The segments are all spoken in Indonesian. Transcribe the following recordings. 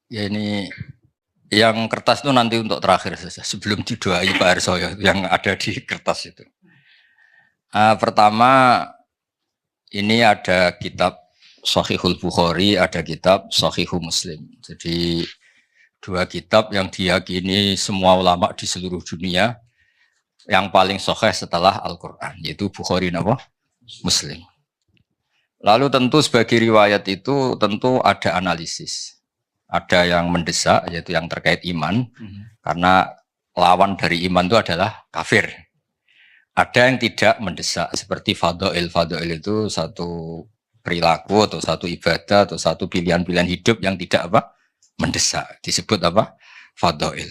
Ya ini yang kertas itu nanti untuk terakhir saja sebelum didoai Pak Arsoyo yang ada di kertas itu. Pertama ini ada kitab Shahihul Bukhari, ada kitab Shahihul Muslim. Jadi dua kitab yang diyakini semua ulama di seluruh dunia yang paling sahih setelah Al-Quran, yaitu Bukhari dan Muslim. Lalu tentu sebagai riwayat itu tentu ada analisis. Ada yang mendesak, yaitu yang terkait iman, karena lawan dari iman itu adalah kafir. Ada yang tidak mendesak, seperti fadha'il. Fadha'il itu satu perilaku atau satu ibadah atau satu pilihan-pilihan hidup yang tidak mendesak. Disebut fadha'il.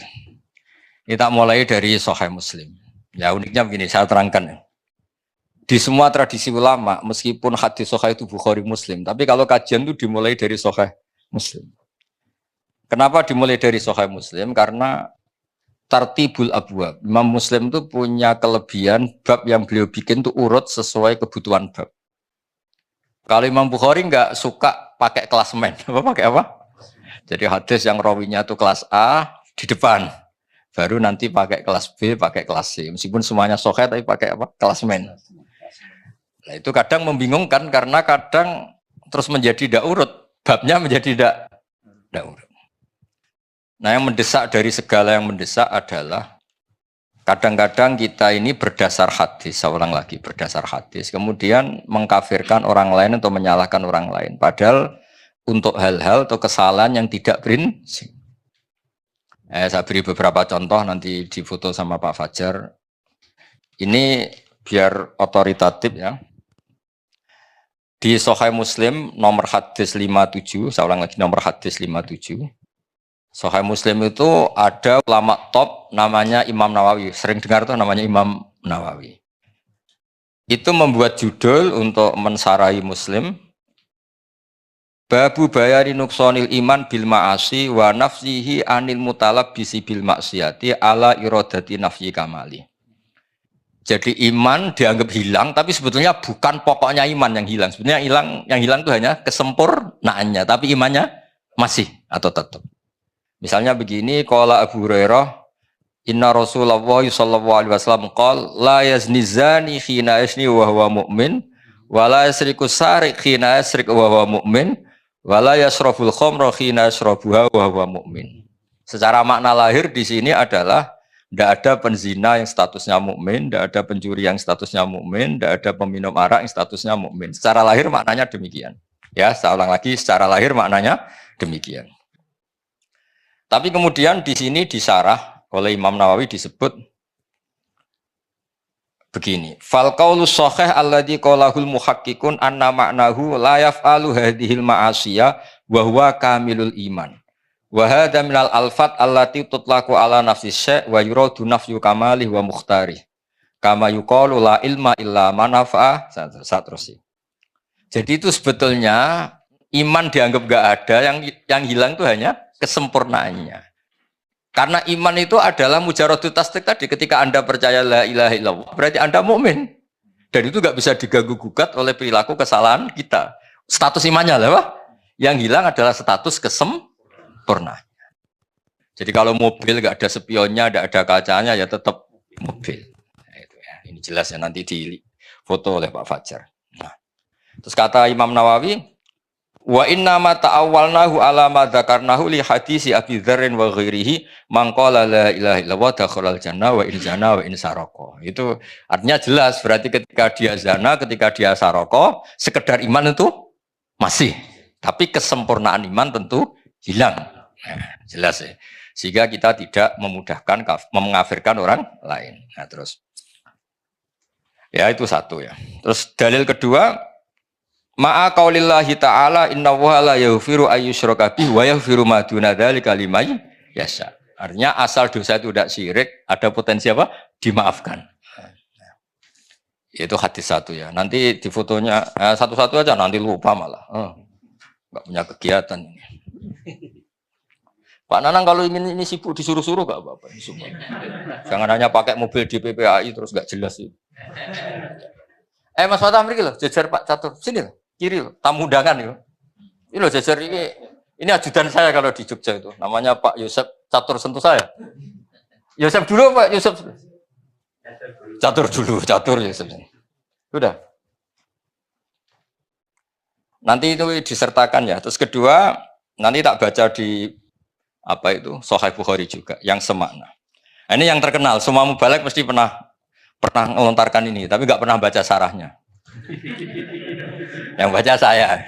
Kita mulai dari Sahih Muslim. Ya uniknya begini, saya terangkan. Di semua tradisi ulama, meskipun hadis Sahih itu Bukhari Muslim, tapi kalau kajian itu dimulai dari Sahih Muslim. Kenapa dimulai dari Sahih Muslim? Karena tartibul abwab. Imam Muslim itu punya kelebihan bab yang beliau bikin itu urut sesuai kebutuhan bab. Kalau Imam Bukhari nggak suka pakai klasemen, pakai apa? Jadi hadis yang rawinya itu kelas A di depan, baru nanti pakai kelas B, pakai kelas C. Meskipun semuanya sahih tapi pakai apa? Klasemen. Nah, itu kadang membingungkan karena kadang terus menjadi tidak urut, babnya menjadi tidak urut. Nah, yang mendesak dari segala yang mendesak adalah kadang-kadang kita ini berdasar hadis, saya ulang lagi, berdasar hadis, kemudian mengkafirkan orang lain atau menyalahkan orang lain. Padahal untuk hal-hal atau kesalahan yang tidak prinsip. Saya beri beberapa contoh nanti difoto sama Pak Fajar. Ini biar otoritatif ya. Di Sahih Muslim nomor hadis 57, saya ulang lagi nomor hadis 57. Sahih Muslim itu ada ulama top namanya Imam Nawawi. Sering dengar tuh namanya Imam Nawawi. Itu membuat judul untuk mensarahi Muslim. Babu bayari nuksonil iman bil ma'asi wa nafsihi anil mutalab bisi bil maksiati ala irodati nafyi kamali. Jadi iman dianggap hilang, tapi sebetulnya bukan pokoknya iman yang hilang. Sebetulnya yang hilang itu hanya kesempurnaannya, tapi imannya masih atau tetap. Misalnya begini, qala Abu Hurairah, inna Rasulullah sallallahu alaihi wasallam qala la yazni zani khina yazni wa huwa mu'min, wa la yasriku sariq khina yasriq wa huwa mu'min, wa la yasrabul khamra khina yasrabuha wa huwa mu'min. Secara makna lahir di sini adalah tidak ada penzina yang statusnya mukmin, tidak ada pencuri yang statusnya mukmin, tidak ada peminum arak yang statusnya mukmin. Secara lahir maknanya demikian. Ya, saya ulang lagi, secara lahir maknanya demikian. Tapi kemudian di sini disarah oleh Imam Nawawi disebut begini. Fal qaulu shahih alladzi qalahul muhaqqiqun anna ma'nahu la yaf'alu hadhil ma'asiya wa huwa kamilul iman. Wa hadza minal alfat allati tutlaqu ala nafsi syai' wa yuradu nafyu kamalih wa mukhtari. Kama yuqalu la ilma illa man nafa'a. Terus. Jadi itu sebetulnya iman dianggap enggak ada, yang hilang itu hanya kesempurnaannya. Karena iman itu adalah mujaradut tasdik tadi, ketika Anda percaya la ilaha illallah berarti Anda mukmin. Dan itu enggak bisa diganggu gugat oleh perilaku kesalahan kita. Status imannya lah, yang hilang adalah status kesempurnaan. Jadi kalau mobil enggak ada spionnya, enggak ada kacanya ya tetap mobil. Nah, itu ya. Ini jelas ya nanti di foto oleh Pak Fajar. Nah, terus kata Imam Nawawi, wa inna ma ta'awwalnahu ala ma dzakarnahu li hadisi Abi Dzarrin wa ghairihi man qala la ilaha illallah dakhalal jannah wa in zana wa in saraqa. Itu artinya jelas, berarti ketika dia zina, ketika dia saraqa, sekedar iman itu masih, tapi kesempurnaan iman tentu hilang. Nah, jelas ya. Sehingga kita tidak memudahkan mengafirkan orang lain. Nah, terus ya itu satu ya. Terus dalil kedua, ma'a qaulillahi ta'ala innallaha la yaghfiru ayyushraka bihi wa yaghfiru ma duna dzalika liman yasha. Artinya asal dosa itu tidak syirik, ada potensi apa? Dimaafkan. Itu hadis satu ya. Nanti di fotonya satu-satu aja, nanti lupa malah. Enggak punya kegiatan ini. Pak Nanang kalau ingin ini sibuk disuruh-suruh enggak apa-apa. Jangan hanya pakai mobil di PPAI terus enggak jelas sih. Mas Fatah mriki lho, jejer Pak Catur. Sini lho, kiri lho, tamu undangan lho. Ini lho jejer iki Ini ajudan saya kalau di Jogja itu. Namanya Pak Yosep Catur Sentuh saya. Yosep dulu Pak Yosep. Catur Yosep. Sudah. Nanti itu disertakan ya. Terus kedua, nanti tak baca di apa itu Sahih Bukhari juga yang semakna. Nah, ini yang terkenal. Semua mubalek mesti pernah melontarkan ini, tapi nggak pernah baca sarahnya. Yang baca saya.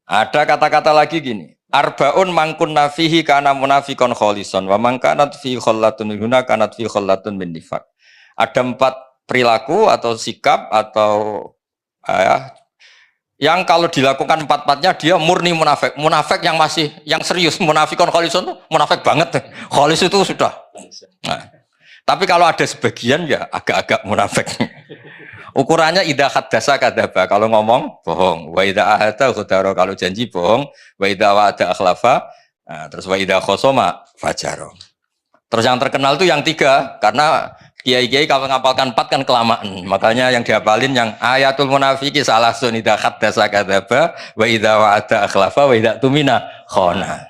Ada kata-kata lagi gini. Arbaun mangkun nafihi kana munafikon kholison wa mangkanat fi khollatun minhuna kanat fi khollatun min nifaq. Ada 4 perilaku atau sikap atau yang kalau dilakukan 4-4-nya dia murni munafik. Munafik yang serius. Munafikon kholison itu munafik banget. Kholis itu sudah. Nah, tapi kalau ada sebagian ya agak-agak munafik. Ukurannya idza haddasa kadzaba, kalau ngomong bohong, wa idza ahada ghadara, kalau janji bohong, wa idza wa'ada akhlafa, nah, terus wa idza khosoma fajara. Terus yang terkenal itu yang 3, karena kiai-kiai kalau ngapalkan 4 kan kelamaan. Makanya yang dihafalin yang ayatul munafiki salah sun idza haddasa kadzaba, wa idza wa'ada akhlafa, wa idza tumina khana.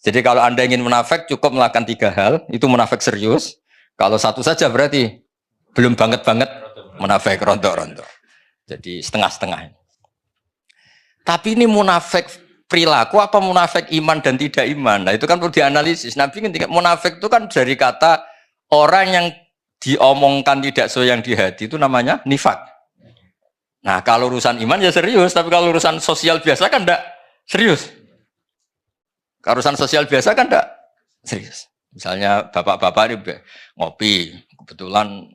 Jadi kalau Anda ingin munafik cukup melakukan 3 hal, itu munafik serius. Kalau 1 saja berarti belum banget-banget munafik rontok-rontok. Jadi setengah-setengah. Tapi ini munafik perilaku apa munafik iman dan tidak iman? Nah itu kan perlu dianalisis. Nabi ketika munafik itu kan dari kata orang yang diomongkan tidak sesuai yang di hati itu namanya nifak. Nah kalau urusan iman ya serius, tapi kalau urusan sosial biasa kan enggak serius. Kalau urusan sosial biasa kan enggak serius. Misalnya bapak-bapak ini ngopi, kebetulan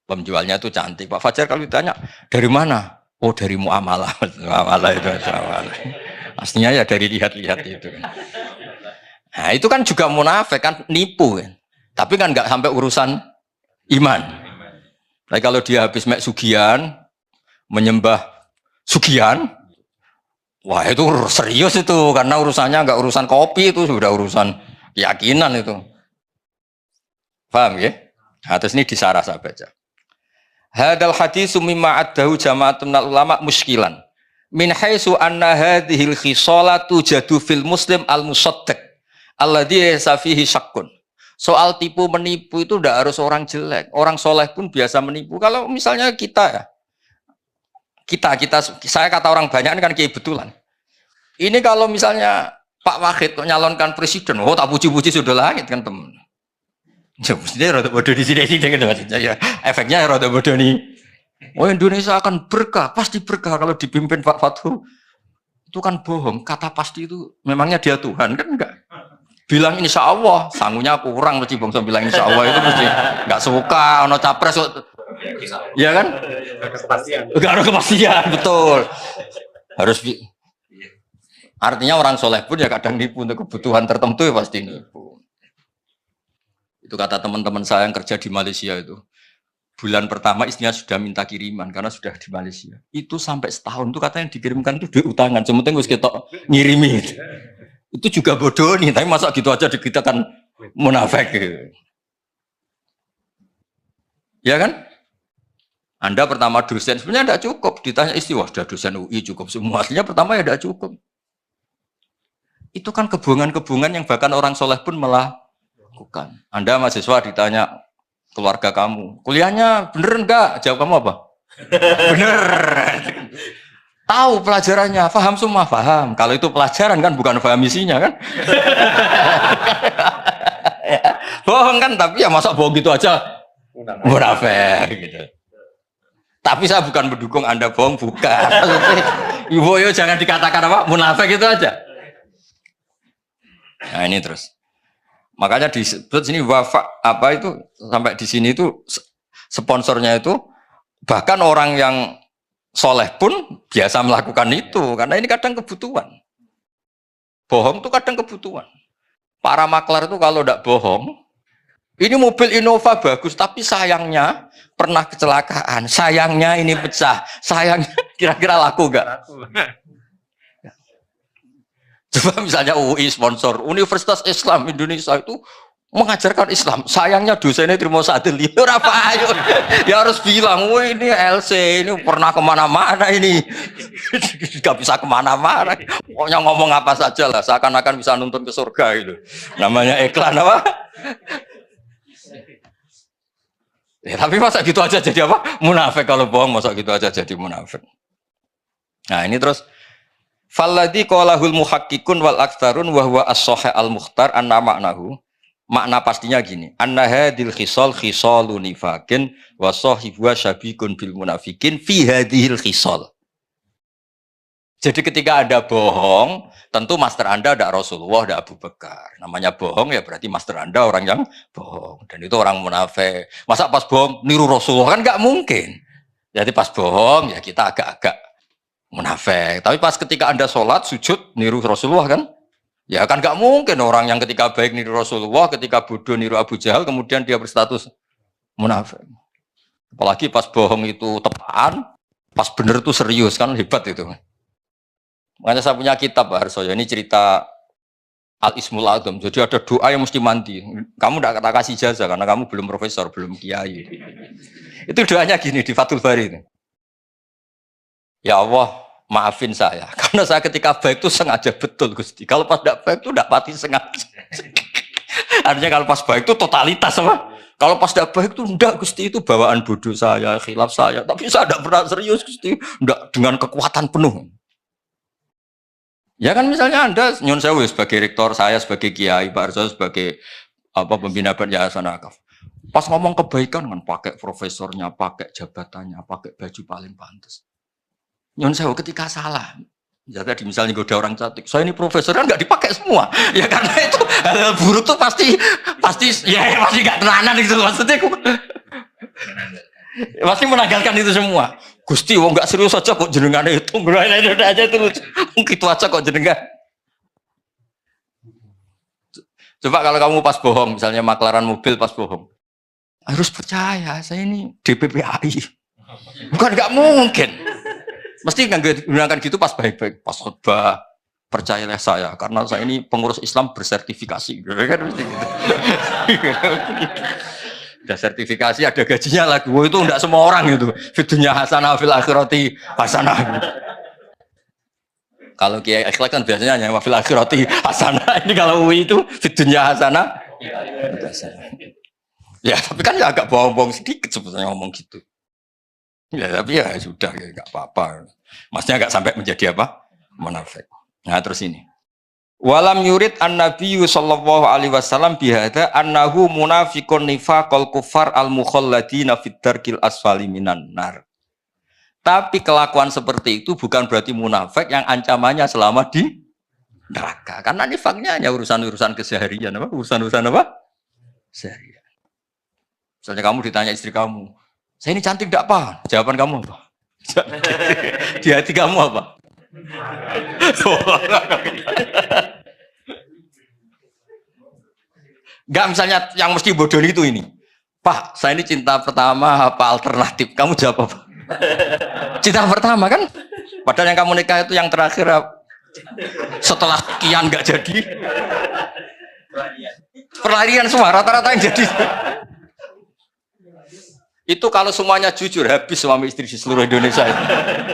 penjualnya itu cantik. Pak Fajar kalau ditanya, dari mana? Oh dari muamalah. Muamalah itu. Aslinya ya dari lihat-lihat itu. Nah itu kan juga munafik kan, nipu kan. Tapi kan nggak sampai urusan iman. Nah kalau dia habis mek sugihan, menyembah sugihan, wah itu serius itu. Karena urusannya nggak urusan kopi, itu sudah urusan keyakinan itu. Paham ya? Nah, terus ini disarah saya baca. Hadal hadis mimma addahu jama'atun minal ulama muskilan min haitsu anna hadhil khisalatu jadu fil muslim al musaddaq alladhi laysa fihi syakkun. Soal tipu menipu itu tidak harus orang jelek, orang soleh pun biasa menipu. Kalau misalnya kita saya kata orang banyak ini kan kiai betulan. Ini kalau misalnya Pak Wahid nyalonkan presiden, oh tak puji-puji sudah langit kan teman. Ya, mestinya rada bodoh di sini kan maksudnya ya. Efeknya rada bodoh nih. Oh Indonesia akan berkah, pasti berkah kalau dipimpin Pak Fathu. Itu kan bohong. Kata pasti itu memangnya dia Tuhan kan enggak. Bilang insya Allah, sangunya kurang mesti bangsa bilang insya Allah itu mesti enggak suka ono capres. Ya kan? Enggak ada kepastian, betul. Harus artinya orang soleh pun ya kadang nipu untuk kebutuhan tertentu ya pasti nipu. Itu kata teman-teman saya yang kerja di Malaysia itu. Bulan pertama istrinya sudah minta kiriman karena sudah di Malaysia. Itu sampai setahun tuh katanya dikirimkan itu duit utangan. Sementing wis ketok ngirimi. Itu juga bodoh nih, tapi masa gitu aja kita kan munafik gitu. Ya kan? Anda pertama dosen sebenarnya tidak cukup. Ditanya istri, wah sudah dosen UI cukup semua. Aslinya pertama ya tidak cukup. Itu kan kebohongan-kebohongan yang bahkan orang soleh pun malah bukan. Anda mahasiswa ditanya keluarga kamu, kuliahnya bener enggak? Jawab kamu apa? Bener. Tahu pelajarannya, paham semua, paham. Kalau itu pelajaran kan bukan paham isinya kan? Bohong kan, tapi ya masa bohong gitu aja? Munafik gitu. Tapi saya bukan mendukung Anda bohong, bukan. Ibu yo jangan dikatakan apa? Munafik itu aja. Nah ini terus. Makanya disebut sini wafa apa itu sampai di sini itu sponsornya itu bahkan orang yang soleh pun biasa melakukan itu karena ini kadang kebutuhan. Bohong itu kadang kebutuhan. Para maklar itu kalau tidak bohong, ini mobil Innova bagus tapi sayangnya pernah kecelakaan, sayangnya ini pecah, sayangnya kira-kira laku nggak? Coba misalnya UI sponsor Universitas Islam Indonesia itu mengajarkan Islam. Sayangnya dosennya terima sadel ora ayo. Ya harus bilang, "Wah, ini LC ini pernah kemana-mana ini." Gak bisa kemana-mana. Pokoknya ngomong apa saja lah, seakan-akan bisa nuntun ke surga itu. Namanya iklan apa? Ya, tapi masa gitu aja jadi apa? Munafik kalau bohong, masa gitu aja jadi munafik. Nah, ini terus falladzi qalahul muhaqqiqun wal aktsarun wa huwa as-shahih al-mukhtar anna ma'nahu. Makna pastinya gini, anna hadil khisal khisalun nifakin wa sahibuha syabikun bil munafikin fi hadhil khisal. Jadi ketika Anda bohong, tentu master Anda ada Rasulullah, ada Abu Bakar. Namanya bohong ya berarti master Anda orang yang bohong. Dan itu orang munafik. Masa pas bohong niru Rasulullah kan nggak mungkin. Jadi pas bohong ya kita agak-agak munafik. Tapi pas ketika Anda sholat, sujud, niru Rasulullah kan? Ya kan nggak mungkin orang yang ketika baik niru Rasulullah, ketika bodoh niru Abu Jahal, kemudian dia berstatus munafik. Apalagi pas bohong itu tepaan, pas bener itu serius kan hebat itu. Makanya saya punya kitab Pak Harsoyo, ini cerita Al-Ismul Azam. Jadi ada doa yang mesti mandi. Kamu tidak kata kasih jasa karena kamu belum profesor, belum kiai. Itu doanya gini di Fathul Bari ini. Ya Allah, maafin saya. Karena saya ketika baik itu sengaja betul Gusti. Kalau pas tidak baik itu tidak pati sengaja. Artinya kalau pas baik itu totalitas apa? Kalau pas tidak baik itu enggak Gusti, itu bawaan bodoh saya, khilaf saya. Tapi saya tidak pernah serius Gusti. Enggak dengan kekuatan penuh. Ya kan misalnya Anda nyun sewu sebagai rektor, saya sebagai kiai, Pak Arso sebagai pembina Yayasan Akaf. Pas ngomong kebaikan kan pakai profesornya, pakai jabatannya, pakai baju paling pantas. Nyun sewu ketika salah. Ya tadi misalnya goda orang cantik, saya ini profesor kan nggak dipakai semua. Ya karena itu hal buruk tuh pasti nggak tenanan gitu maksudnya. Pasti menanggalkan itu semua. Gusti, wong nggak serius aja kok jenengan itu, aja terus. Gitu aja kok jenengan. Coba kalau kamu pas bohong, misalnya maklaran mobil pas bohong, harus percaya saya ini DPPAI. Bukan nggak mungkin. Mesti nggak gunakan gitu pas baik-baik, pas khotbah. Percayalah saya, karena saya ini pengurus Islam bersertifikasi. Kan mesti gitu. Ada sertifikasi, ada gajinya lagi. Wah, itu enggak semua orang itu. Fidunya hasanah fil akhirati hasanah. Kalau kiai akhlak kan biasanya hanya fil akhirati hasanah. Ini kalau UI itu fidunya hasanah. Ya, tapi kan ya agak bohong-bohong sedikit sebetulnya ngomong gitu. Ya, tapi ya sudah, ya enggak apa-apa. Maksudnya enggak sampai menjadi apa? Munafik. Nah, terus ini. Walam yurid an-nabiyyu sallallahu alaihi wasallam bihadza annahu munafiqun nifaqal kufar al-mukhalladina fid darkil asfali minan nar. Tapi kelakuan seperti itu bukan berarti munafik yang ancamannya selama di neraka. Karena nifaknya hanya urusan-urusan keseharian apa? Urusan-urusan apa? Seharian. Misalnya kamu ditanya istri kamu, "Saya ini cantik enggak, Pak?" Jawaban kamu apa? Di hati kamu apa? Enggak, misalnya yang mesti bodoh itu ini. "Pak, saya ini cinta pertama apa alternatif?" Kamu jawab apa? Cinta pertama kan? Padahal yang kamu nikah itu yang terakhir setelah sekian enggak jadi. Perlarian semua, rata-rata yang jadi. Itu kalau semuanya jujur, habis suami istri di seluruh Indonesia.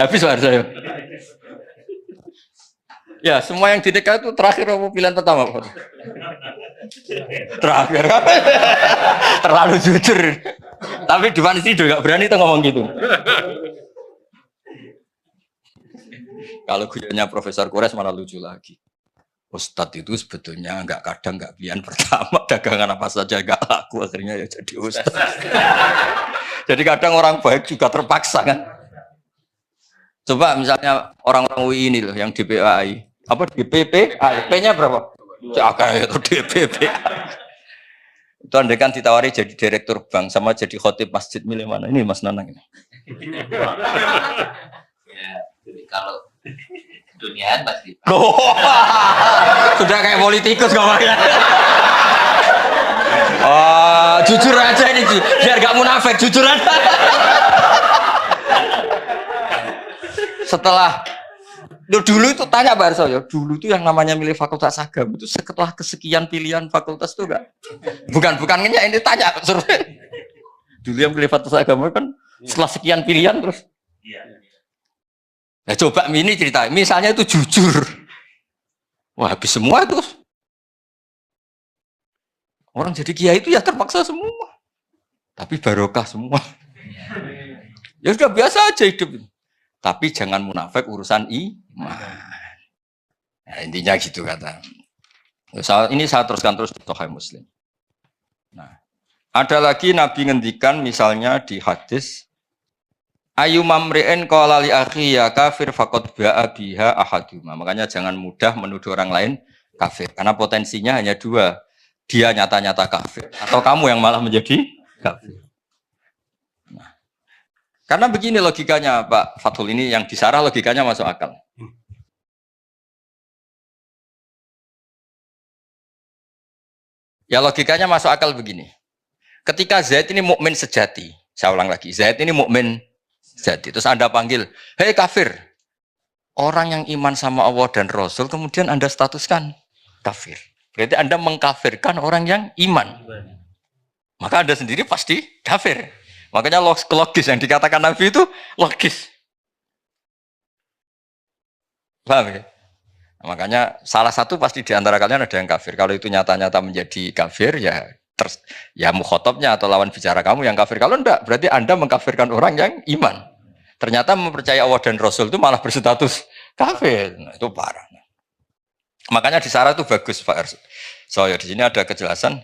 Habis harus saya. Ya, semua yang dinikah itu terakhir apa pilihan pertama? Terakhir. Terlalu jujur. Tapi di depan istri juga berani tuh ngomong gitu. Kalau guyonnya Profesor Kures malah lucu lagi. Ustadz itu sebetulnya kadang nggak pilihan pertama, dagangan apa saja nggak laku, akhirnya ya jadi ustadz. Jadi kadang orang baik juga terpaksa kan. Coba misalnya orang-orang UI ini loh yang DPAI, apa DPPAI, P-nya berapa? Itu DPPAI. Itu andai kan ditawari jadi direktur bank sama jadi khotib masjid, milih mana? Ini Mas Nanang ini. Ya, jadi kalau dunia pasti. Sudah kayak politikus ngomongnya. Jujur aja ini, biar gak munafik, jujur aja. Dulu itu tanya Pak Arso ya, dulu itu yang namanya milih fakultas agama itu setelah kesekian pilihan fakultas itu enggak? Bukan ini tanya survei. Dulu yang milih fakultas agama kan setelah sekian pilihan terus. Nah, coba ini cerita, misalnya itu jujur. Wah, habis semua itu. Orang jadi kiai itu ya terpaksa semua. Tapi barokah semua. Ya sudah biasa aja hidup. Tapi jangan munafik urusan iman. Nah, intinya gitu kata. Ini saya teruskan terus di Sahih Muslim. Nah, ada lagi Nabi ngendikan misalnya di hadis ayu mamri'in qala li akhi ya kafir faqad ba'a biha ahaduma. Makanya jangan mudah menuduh orang lain kafir karena potensinya hanya dua. Dia nyata-nyata kafir atau kamu yang malah menjadi kafir. Nah, karena begini logikanya Pak Fathul, ini yang disarah logikanya masuk akal. Ya logikanya masuk akal begini. Ketika Zaid ini mukmin sejati, saya ulang lagi, Zaid ini mukmin sejati. Terus Anda panggil, hei kafir. Orang yang iman sama Allah dan Rasul, kemudian Anda statuskan kafir. Berarti Anda mengkafirkan orang yang iman. Maka Anda sendiri pasti kafir. Makanya logis yang dikatakan Nabi itu logis. Paham ya? Makanya salah satu pasti di antara kalian ada yang kafir. Kalau itu nyata-nyata menjadi kafir, ya mukhotobnya atau lawan bicara kamu yang kafir. Kalau enggak, berarti Anda mengkafirkan orang yang iman. Ternyata mempercayai Allah dan Rasul itu malah berstatus kafir. Nah, itu parah. Makanya di Sarah itu bagus Pak Erso. Di sini ada kejelasan.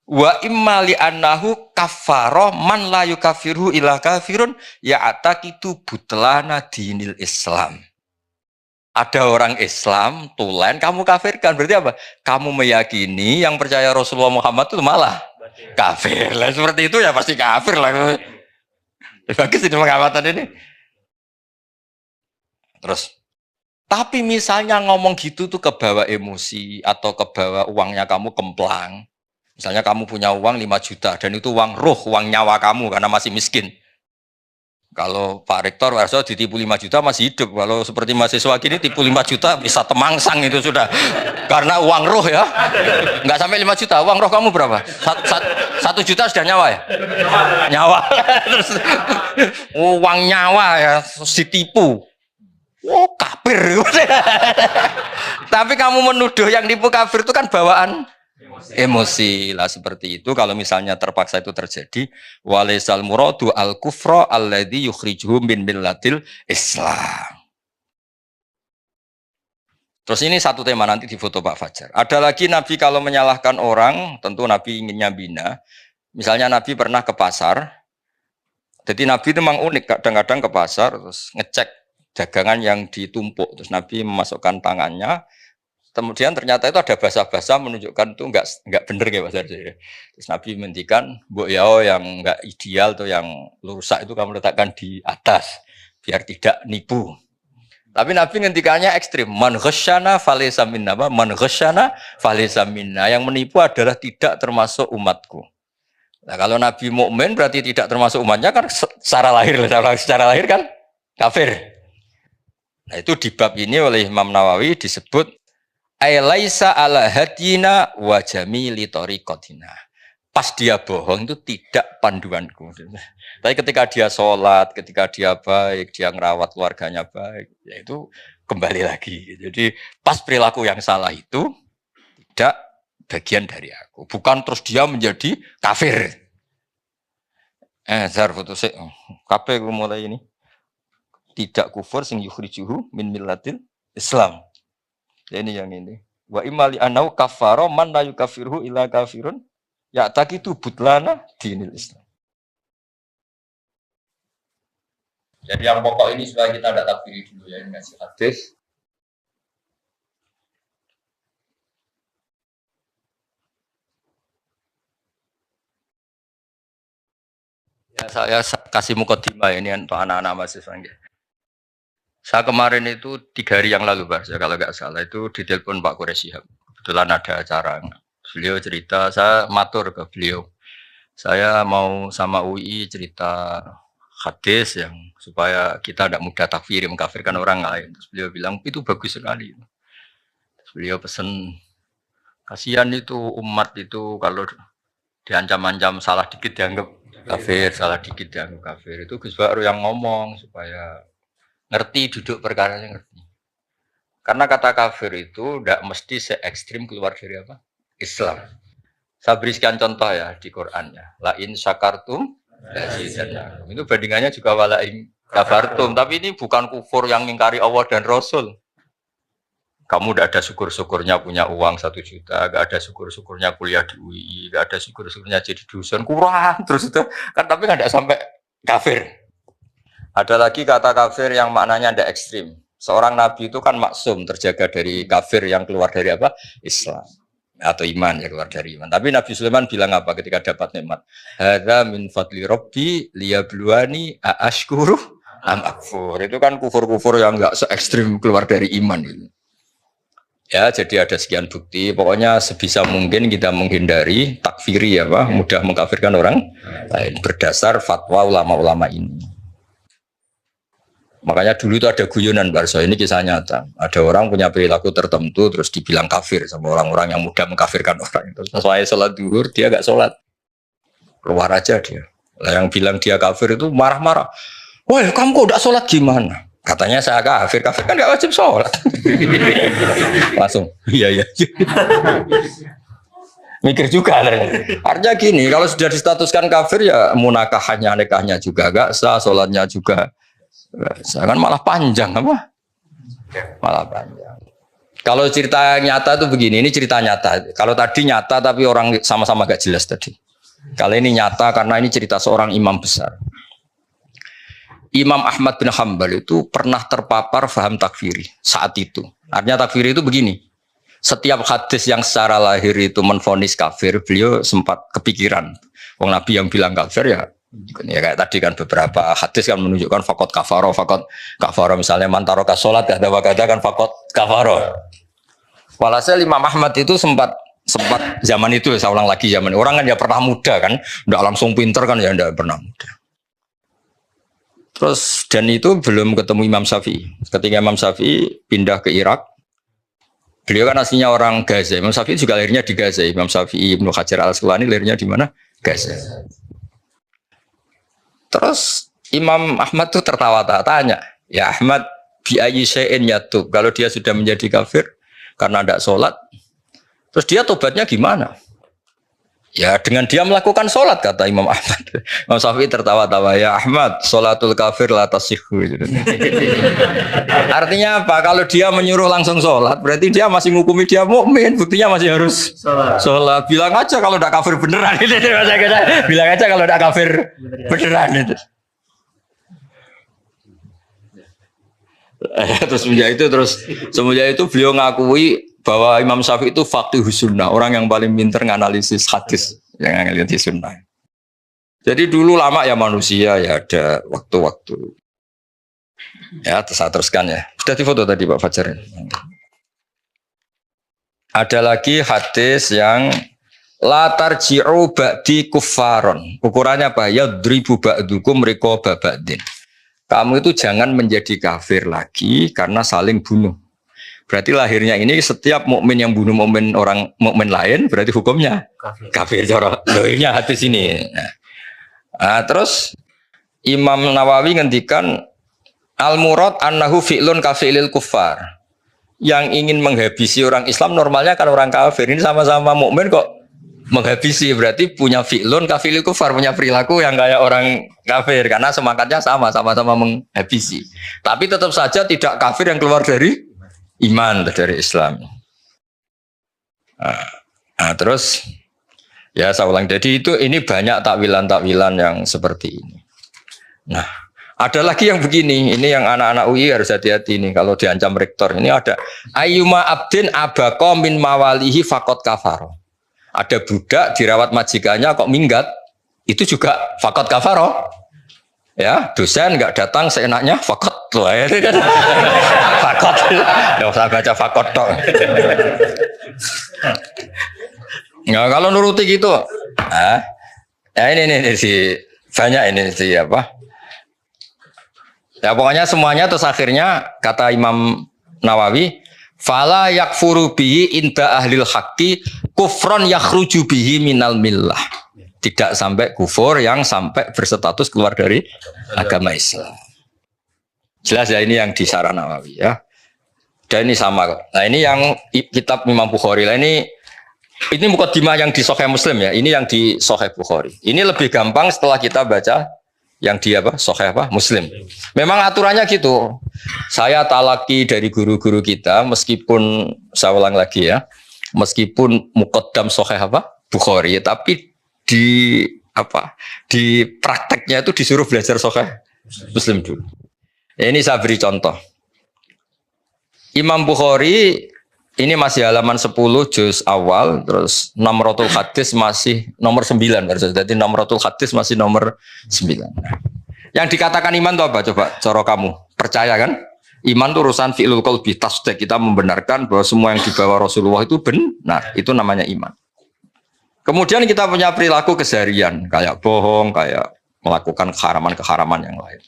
Wa imma li annahu kaffara man la yukaffiru ila kafirun ya ataqitu butlana dinil Islam. Ada orang Islam, tulen, kamu kafirkan. Berarti apa? Kamu meyakini yang percaya Rasulullah Muhammad itu malah kafir. Lah seperti itu ya pasti kafir lah. Bagus ini pengamatan ini. Terus, tapi misalnya ngomong gitu tuh kebawa emosi atau kebawa uangnya kamu kemplang. Misalnya kamu punya uang 5 juta dan itu uang ruh, uang nyawa kamu karena masih miskin. Kalau Pak Rektor Warso ditipu 5 juta masih hidup. Kalau seperti mahasiswa gini tipu 5 juta bisa temangsang itu sudah. Karena uang roh ya. Enggak sampai 5 juta. Uang roh kamu berapa? 1 juta sudah nyawa ya? Nyawa. Terus uang nyawa ya ditipu. Oh kafir. Tapi kamu menuduh yang tipu kafir itu kan bawaan emosi lah seperti itu. Kalau misalnya terpaksa itu terjadi, walaisal muradu al kufra alladzi yukhrijuhum min millatil Islam. Terus ini satu tema nanti di foto Pak Fajar. Ada lagi Nabi kalau menyalahkan orang, tentu Nabi inginnya bina. Misalnya Nabi pernah ke pasar. Jadi Nabi itu memang unik, kadang-kadang ke pasar terus ngecek dagangan yang ditumpuk. Terus Nabi memasukkan tangannya. Kemudian ternyata itu ada bahasa-bahasa menunjukkan itu enggak benar kayak Mas Arjo. Terus Nabi menghentikan, mbok yao yang enggak ideal tuh yang rusak itu kamu letakkan di atas biar tidak nipu. Tapi Nabi ngendikannya ekstrim. Man ghasyana falaysa minna. Man ghasyana falaysa minna. Yang menipu adalah tidak termasuk umatku. Nah, kalau Nabi mukmin berarti tidak termasuk umatnya kan secara lahir kan kafir. Nah, itu di bab ini oleh Imam Nawawi disebut laisa ala hadina wa jamili tariqatina. Pas dia bohong itu tidak panduanku. Tapi ketika dia sholat, ketika dia baik, dia ngerawat keluarganya baik, ya itu kembali lagi. Jadi pas perilaku yang salah itu tidak bagian dari aku. Bukan terus dia menjadi kafir. Zar foto sik. Kabeh mulai ini. Tidak kufur sing yukhrijuhu min millatil Islam. Ini yang ini. Wa imali anau kafaro man la yukafirhu illa kafirun ya taqitu butlana dinil Islam. Jadi yang pokok ini supaya kita tidak takfiri dulu ya, ini ngasih hadis. Ya, saya kasih mukadimah ini untuk anak-anak mahasiswa. Saya kemarin itu 3 hari yang lalu, Pak, kalau nggak salah itu ditelepon Pak Quraisy Shihab. Kebetulan ada acara. Beliau cerita, saya matur ke beliau. Saya mau sama UI cerita hadis yang supaya kita tidak mudah takfiri mengkafirkan orang lain. Terus beliau bilang itu bagus sekali. Terus beliau pesan kasihan itu umat itu kalau diancam-ancam salah dikit dianggap kafir, salah dikit dianggap kafir. Itu Gus Baru yang ngomong supaya ngerti duduk perkaranya ngerti. Karena kata kafir itu tidak mesti se-ekstrim keluar dari apa? Islam. Saya berikan contoh ya di Quran ya. La in syakartum lazidannakum. Itu bandingannya juga wala in kafartum. Tapi ini bukan kufur yang mengingkari Allah dan Rasul. Kamu tidak ada syukur-syukurnya punya uang 1 juta, gak ada syukur-syukurnya kuliah di UI, gak ada syukur-syukurnya jadi dusun, kurang terus itu kan, tapi kan tidak sampai kafir. Ada lagi kata kafir yang maknanya tidak ekstrim. Seorang nabi itu kan maksum, terjaga dari kafir yang keluar dari apa? Islam atau iman ya, keluar dari iman. Tapi Nabi Sulaiman bilang apa ketika dapat nikmat? Hadza min fadli rabbi liyabluwani aashkuru am akfur. Itu kan kufur-kufur yang enggak se ekstrim keluar dari iman itu. Ya, jadi ada sekian bukti. Pokoknya sebisa mungkin kita menghindari takfiri ya, Pak, mudah mengkafirkan orang lain berdasar fatwa ulama-ulama ini. Makanya dulu itu ada guyonan Barso, ini kisah nyata. Ada orang punya perilaku tertentu terus dibilang kafir sama orang-orang yang mudah mengkafirkan orang. Terus saya sholat duhur, dia gak sholat. Keluar aja dia. Lah yang bilang dia kafir itu marah-marah. Wah, kamu kok gak sholat gimana? Katanya saya kafir kan gak wajib sholat. Langsung, iya. Mikir juga ternyata. Artinya gini, kalau sudah distatuskan kafir ya munakahnya, nikahnya juga gak sah, sholatnya juga saya kan malah panjang apa? Malah panjang. Kalau cerita nyata itu begini, ini cerita nyata. Kalau tadi nyata tapi orang sama-sama gak jelas tadi. Kali ini nyata karena ini cerita seorang imam besar. Imam Ahmad bin Hanbal itu pernah terpapar faham takfiri saat itu. Artinya takfiri itu begini. Setiap hadis yang secara lahir itu menvonis kafir, beliau sempat kepikiran. Wong Nabi yang bilang kafir ya kayak tadi kan beberapa hadis kan menunjukkan fakot kafaro misalnya mantaroka sholat kata kan fakot kafaro. Walhasil Imam Ahmad itu sempat zaman itu saya ulang lagi zaman orang kan ya pernah muda kan, tidak langsung pinter kan ya tidak pernah muda. Terus dan itu belum ketemu Imam Syafi'i. Ketika Imam Syafi'i pindah ke Irak, beliau kan aslinya orang Gaza. Imam Syafi'i juga lahirnya di Gaza. Imam Syafi'i Ibnu Hajar Al-Asqalani lahirnya di mana? Gaza. Terus Imam Ahmad tuh tertawa-tawa tanya, ya Ahmad bi ayyi syai'in yatub. Kalau dia sudah menjadi kafir karena tidak sholat, terus dia tobatnya gimana? Ya dengan dia melakukan sholat kata Imam Ahmad. Imam Syafi'i tertawa-tawa, ya Ahmad sholatul kafir la tasihhu. Artinya apa? Kalau dia menyuruh langsung sholat, berarti dia masih menghukumi dia mukmin. Buktinya masih harus sholat. Bilang aja kalau tidak kafir beneran. Bilang aja kalau tidak kafir beneran. Terus semenjak itu beliau ngakui bahwa Imam Syafi'i itu faqihus sunnah, orang yang paling pintar nganalisis hadis, yang nganalisis sunnah. Jadi dulu lama ya manusia ya ada waktu-waktu. Ya saya teruskan ya. Sudah difoto tadi Pak Fajar. Ada lagi hadis yang la tarji'u ba'di kuffaron. Ukurannya apa? Yadribu ba'dukum riqaba ba'din. Kamu itu jangan menjadi kafir lagi karena saling bunuh. Berarti lahirnya ini setiap mukmin yang bunuh orang mukmin lain berarti hukumnya kafir. Lahirnya hadis ini. Nah, terus Imam Nawawi ngendikan al-murad annahu fi'lun kafilil kuffar. Yang ingin menghabisi orang Islam normalnya kan orang kafir. Ini sama-sama mukmin kok menghabisi, berarti punya fi'lun kafilil kuffar, punya perilaku yang kayak orang kafir karena semangatnya sama-sama menghabisi. Tapi tetap saja tidak kafir yang keluar dari iman dari Islam. Nah, terus ya saya ulang. Jadi ini banyak takwilan-takwilan yang seperti ini. Nah, ada lagi yang begini. Ini yang anak-anak UI harus hati-hati nih kalau diancam rektor. Ini ada ayyuma abdin abaqo min mawalihi faqad kafaro. Ada budak dirawat majikannya kok minggat, itu juga faqad kafaro. Ya, dosen nggak datang seenaknya fakot loh ya kan. Fakot. Enggak usah baca fakot tok. Ya kalau nuruti gitu. Ya ini si banyak ini si apa? Ya pokoknya semuanya terus akhirnya kata Imam Nawawi, fala yakfuru bihi inda ahlil haqqi kufron yakhruju bihi minal millah. Tidak sampai kufur yang sampai berstatus keluar dari agama Islam. Jelas ya ini yang di Syarah Nawawi ya. Dan ini sama kok. Nah ini yang kitab Imam Bukhari. Nah ini mukadimah yang di Sahih Muslim ya. Ini yang di Sahih Bukhari. Ini lebih gampang setelah kita baca yang di apa? Sahih apa? Muslim. Memang aturannya gitu. Saya talaki dari guru-guru kita meskipun saya ulang lagi ya. Meskipun muqaddam Sahih apa? Bukhari, tapi di apa? Di prakteknya itu disuruh belajar Sahih Muslim dulu. Ini saya beri contoh. Imam Bukhari ini masih halaman 10 juz awal, terus nomorotul hadis masih nomor 9. Jadi nomorotul hadis masih nomor 9. Yang dikatakan iman itu apa? Coba cara kamu. Percaya kan? Iman itu urusan fi'lul qalbi, tasdik. Kita membenarkan bahwa semua yang dibawa Rasulullah itu benar. Itu namanya iman. Kemudian kita punya perilaku keseharian, kayak bohong, kayak melakukan keharaman-keharaman yang lain.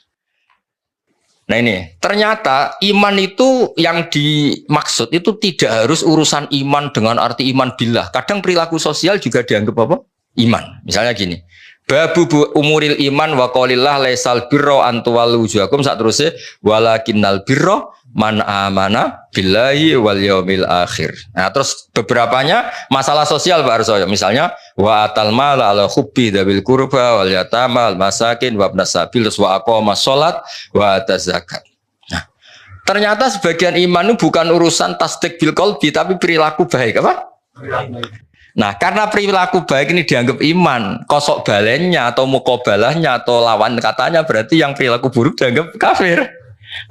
Nah ini, ternyata iman itu yang dimaksud itu tidak harus urusan iman dengan arti iman billah. Kadang perilaku sosial juga dianggap apa? Iman. Misalnya gini, babu umuril iman wa qaulillah laisal birra an tuwallu wujuhakum saterusé walakinnal birra man amana billahi wal yaumil akhir. Nah, terus beberapanya masalah sosial Pak Arso. Misalnya wa atal mal ala hubbi dabil qurba wal yatama al masakin wa ibnas sabil wa aqama shalat wa ataz zakat. Nah, ternyata sebagian iman itu bukan urusan tasdik bil qalbi tapi perilaku baik apa? Nah, karena perilaku baik ini dianggap iman, kosok balennya atau mukobalahnya atau lawan katanya berarti yang perilaku buruk dianggap kafir.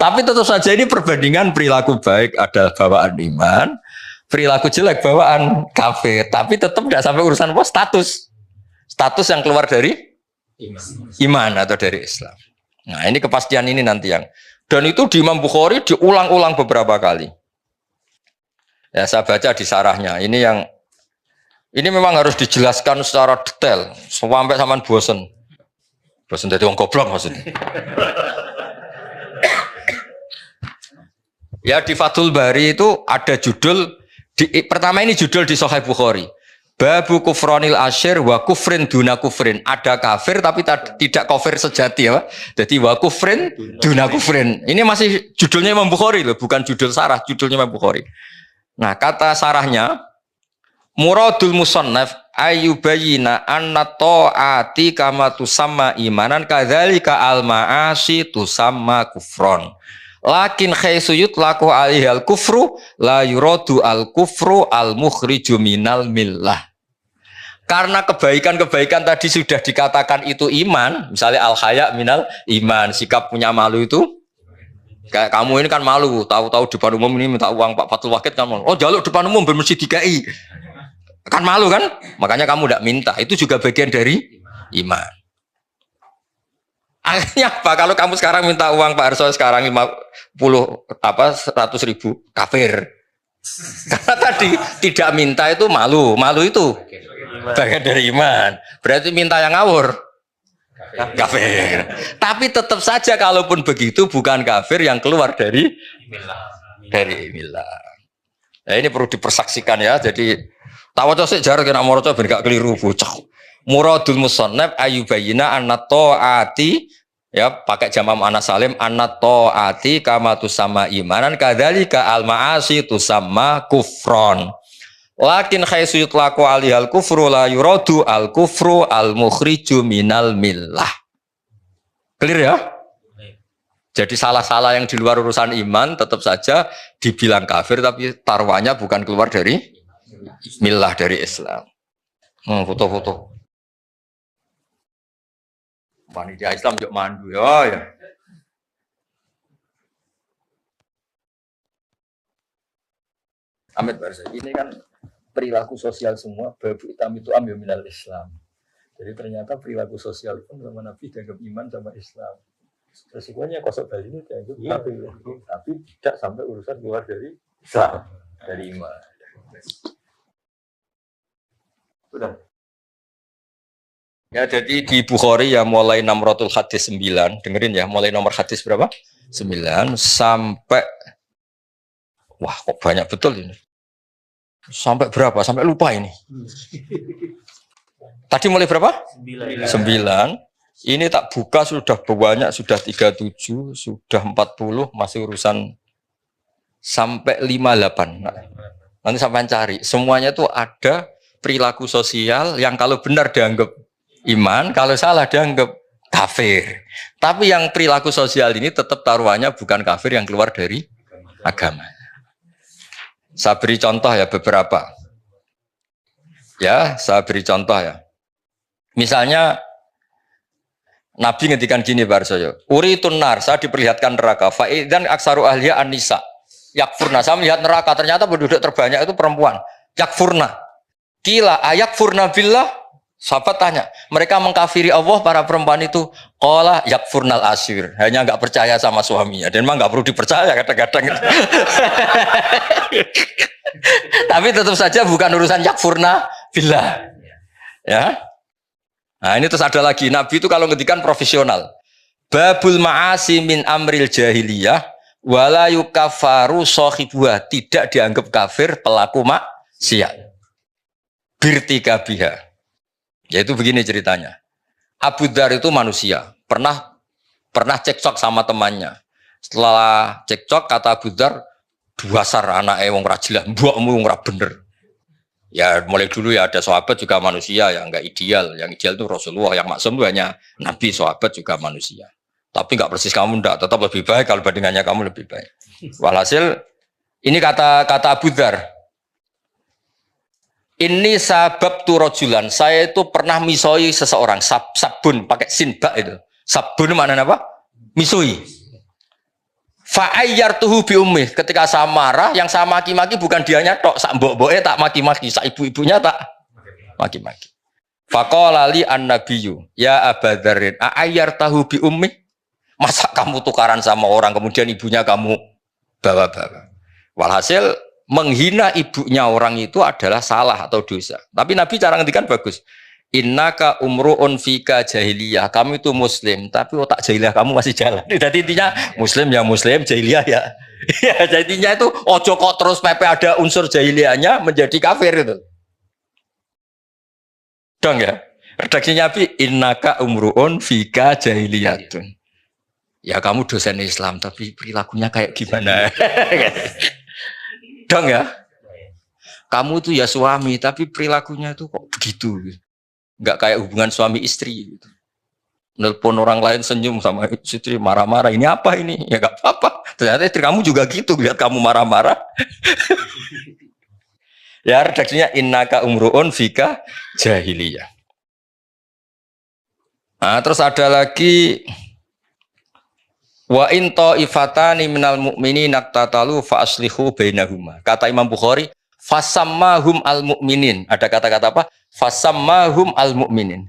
Tapi tentu saja ini perbandingan perilaku baik adalah bawaan iman, perilaku jelek bawaan kafir. Tapi tetap tidak sampai urusan apa? Status yang keluar dari iman atau dari Islam. Nah ini kepastian ini nanti yang. Dan itu di Imam Bukhari diulang-ulang beberapa kali. Ya saya baca di sarahnya. Ini memang harus dijelaskan secara detail sampai saman bosen. Bosen dari wong goblok maksudnya. Ya di Fathul Bari itu ada judul pertama ini judul di Sahih Bukhari. Babu kufronil asyir wa kufrin duna kufrin. Ada kafir tapi tidak kafir sejati ya. Jadi wa kufrin duna kufrin. Ini masih judulnya Imam Bukhari loh, bukan judul sarah, judulnya Imam Bukhari. Nah, kata sarahnya muradul musannaf ayyubayina anna ta'ati kama tusamma imanan kadzalika al ma'asi tusamma kufron. Lakin khaisuyut laku alihal kufru la yuradu al kufru al mukhriju minal millah. Karena kebaikan-kebaikan tadi sudah dikatakan itu iman, misalnya al haya minal iman, sikap punya malu itu kayak kamu ini kan malu, tahu-tahu depan umum ini minta uang Pak Fatul Wahid kan malu. Oh jaluk depan umum bermesti dikai. Kan malu kan? Makanya kamu tidak minta. Itu juga bagian dari iman. Akhirnya apa? Kalau kamu sekarang minta uang Pak Arso sekarang 100.000 kafir. Karena tadi tidak minta itu malu. Malu itu bagian dari iman. Berarti minta yang ngawur. Kafir. Tapi tetap saja kalaupun begitu bukan kafir yang keluar dari millah. Nah, ini perlu dipersaksikan ya. Jadi tawaca sik jar kena maca ben gak keliru bocah. Muradul musannaf ayyubayina anna ta'ati ya pakai jamak muannats salim anna ta'ati kama tusamma imanan kadzalika al ma'asi tusamma kufron. Lakin khaisu yutlaqu alihal kufru la yuradu al kufru al mukhriju minal millah. Clear ya? Jadi salah-salah yang di luar urusan iman tetap saja dibilang kafir tapi taruhannya bukan keluar dari millah dari Islam. Foto-foto. Panitia Islam juga mandu ya. Amit Barza. Ini kan perilaku sosial semua. Babu hitam itu ambil minal Islam. Jadi ternyata perilaku sosial pun sama Nabi dianggap iman sama Islam. Resikonya kosok bali ini dianggap kafir, tapi tidak sampai urusan keluar dari Islam, dari iman. Sudah. Ya, jadi di Bukhari ya mulai 600 hadis 9, dengerin ya, mulai nomor hadis berapa? 9 sampai wah kok banyak betul ini. Sampai berapa? Sampai lupa ini. Tadi mulai berapa? 9. Ini tak buka sudah banyak, sudah 37, sudah 40, masih urusan sampai 58. Nah, nanti sampai cari. Semuanya tuh ada perilaku sosial yang kalau benar dianggap iman, kalau salah dianggap kafir. Tapi yang perilaku sosial ini tetap taruhannya bukan kafir yang keluar dari agama. Saya beri contoh ya beberapa. Ya, saya beri contoh ya. Misalnya Nabi ngendikan gini Barsoyo, uritun nar, saya diperlihatkan neraka. Faidan aksaru ahliya an-nisa. Yakfurna, saya melihat neraka, ternyata penduduk terbanyak itu perempuan. Yakfurna. Kila ayakfurna billah. Sahabat tanya, mereka mengkafiri Allah para perempuan itu. Qala yakfurnal asyir, hanya nggak percaya sama suaminya. Dan memang nggak perlu dipercaya kadang-kadang. Tapi tetap saja bukan urusan yakfurna billah. Ya. Nah ini terus ada lagi, Nabi itu kalau ngendikan profesional. Babul ma'asi min amril jahiliyah wala yukafaru sahibuha, tidak dianggap kafir pelaku maksiat. Birtika biha. Yaitu begini ceritanya. Abu Dzar itu manusia, pernah cekcok sama temannya. Setelah cekcok kata Abu Dzar, dasar anake wong ra jelas, mbokmu wong ra bener. Ya mulai dulu ya ada sahabat juga manusia yang enggak ideal. Yang ideal itu Rasulullah, yang maksum itu hanya Nabi, sahabat juga manusia. Tapi enggak persis kamu enggak, tetap lebih baik kalau bandingannya kamu lebih baik. Walhasil ini kata Abu Dzar. Ini sabab tu rojulan, saya itu pernah misoi seseorang, sabun pakai sinbak itu. Sabun mana apa? Misoi. Fa'ayyartuhu bi ummih, ketika saya marah, yang saya maki-maki bukan dianya tok, sak mbok-mboke tak maki-maki, sak ibu-ibunya tak maki-maki. Faqala li an-nabiyyu, ya Aba Dzarrin, a'ayyartahu bi ummih? Masa kamu tukaran sama orang kemudian ibunya kamu bawa-bawa. Walhasil menghina ibunya orang itu adalah salah atau dosa. Tapi Nabi cara ngendikan bagus. Innaka umruun fika jahiliyah. Kamu itu muslim, tapi otak jahiliyah kamu masih jalan. Jadi intinya muslim ya muslim, jahiliyah ya. Ya, jadinya itu ojo kok terus pepe ada unsur jahiliyahnya menjadi kafir itu. Dong ya. Redaksinya Nabi, innaka umruun fika jahiliyatun. Ya kamu dosen Islam, tapi perilakunya kayak gimana? Dong ya, kamu tuh ya suami, tapi perilakunya itu kok begitu, nggak kayak hubungan suami istri. Gitu. Nelpon orang lain senyum sama istri marah-marah, ini apa ini? Ya nggak apa-apa. Ternyata istri kamu juga gitu, lihat kamu marah-marah. Ya redaksinya innaka umruun fika jahiliyah. Nah, terus ada lagi. Wa in ta'ifatani minal mu'minin naqtatalu fa aslihu bainahuma. Kata Imam Bukhari, fasammahum al-mu'minin. Ada kata-kata apa? Fasammahum al-mu'minin.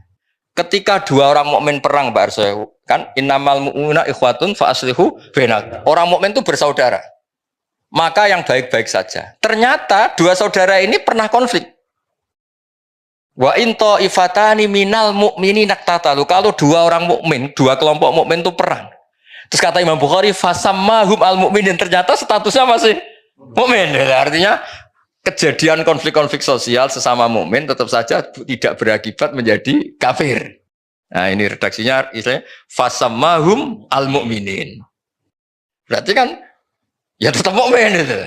Ketika dua orang mukmin perang, Mbak Arso, kan innamal mu'minuna ikhwatun fa aslihu bainahum. Orang mukmin itu bersaudara. Maka yang baik-baik saja. Ternyata dua saudara ini pernah konflik. Wa in ta'ifatani minal mu'minin naqtatalu. Kalau dua orang mukmin, dua kelompok mukmin itu perang. Terus kata Imam Bukhari, fasammahum al-mu'minin, ternyata statusnya masih mukmin. Artinya kejadian konflik-konflik sosial sesama mukmin tetap saja tidak berakibat menjadi kafir. Nah ini redaksinya istilahnya fasammahum al-mu'minin. Berarti kan ya tetap mukmin itu.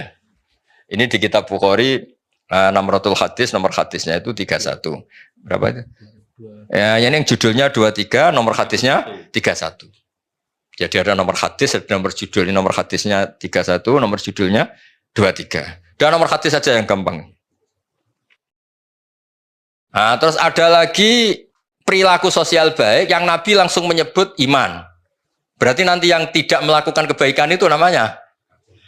Ini di kitab Bukhari 600 hadis, nomor hadisnya itu 31. Berapa itu? Ya, ini yang judulnya 23, nomor hadisnya 31. Jadi ada nomor hadis, ada nomor judul. Ini nomor hadisnya 31, nomor judulnya 23. Dan nomor hadis saja yang gampang. Nah, terus ada lagi perilaku sosial baik yang Nabi langsung menyebut iman. Berarti nanti yang tidak melakukan kebaikan itu namanya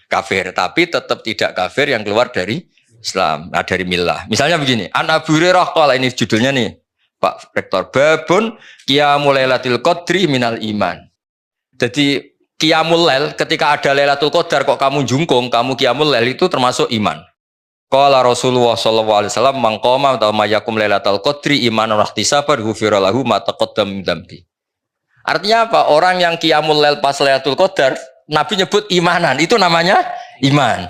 kafir. Tapi tetap tidak kafir yang keluar dari Islam, dari millah. Misalnya begini, An Abu Hurairah qala, ini judulnya nih, Pak Rektor, babun qiyamul lailatul qadri minal iman. Jadi qiyamul lail, ketika ada Lailatul Qadar kok kamu jungkung, kamu qiyamul lail itu termasuk iman. Qala Rasulullah sallallahu alaihi wasallam mangqama atau mayakum lailatul qadri imanan wa ihtisaban ghufira lahu ma taqaddam min dzambi. Artinya apa? Orang yang qiyamul lail pas Lailatul Qadar, Nabi nyebut imanan, itu namanya iman.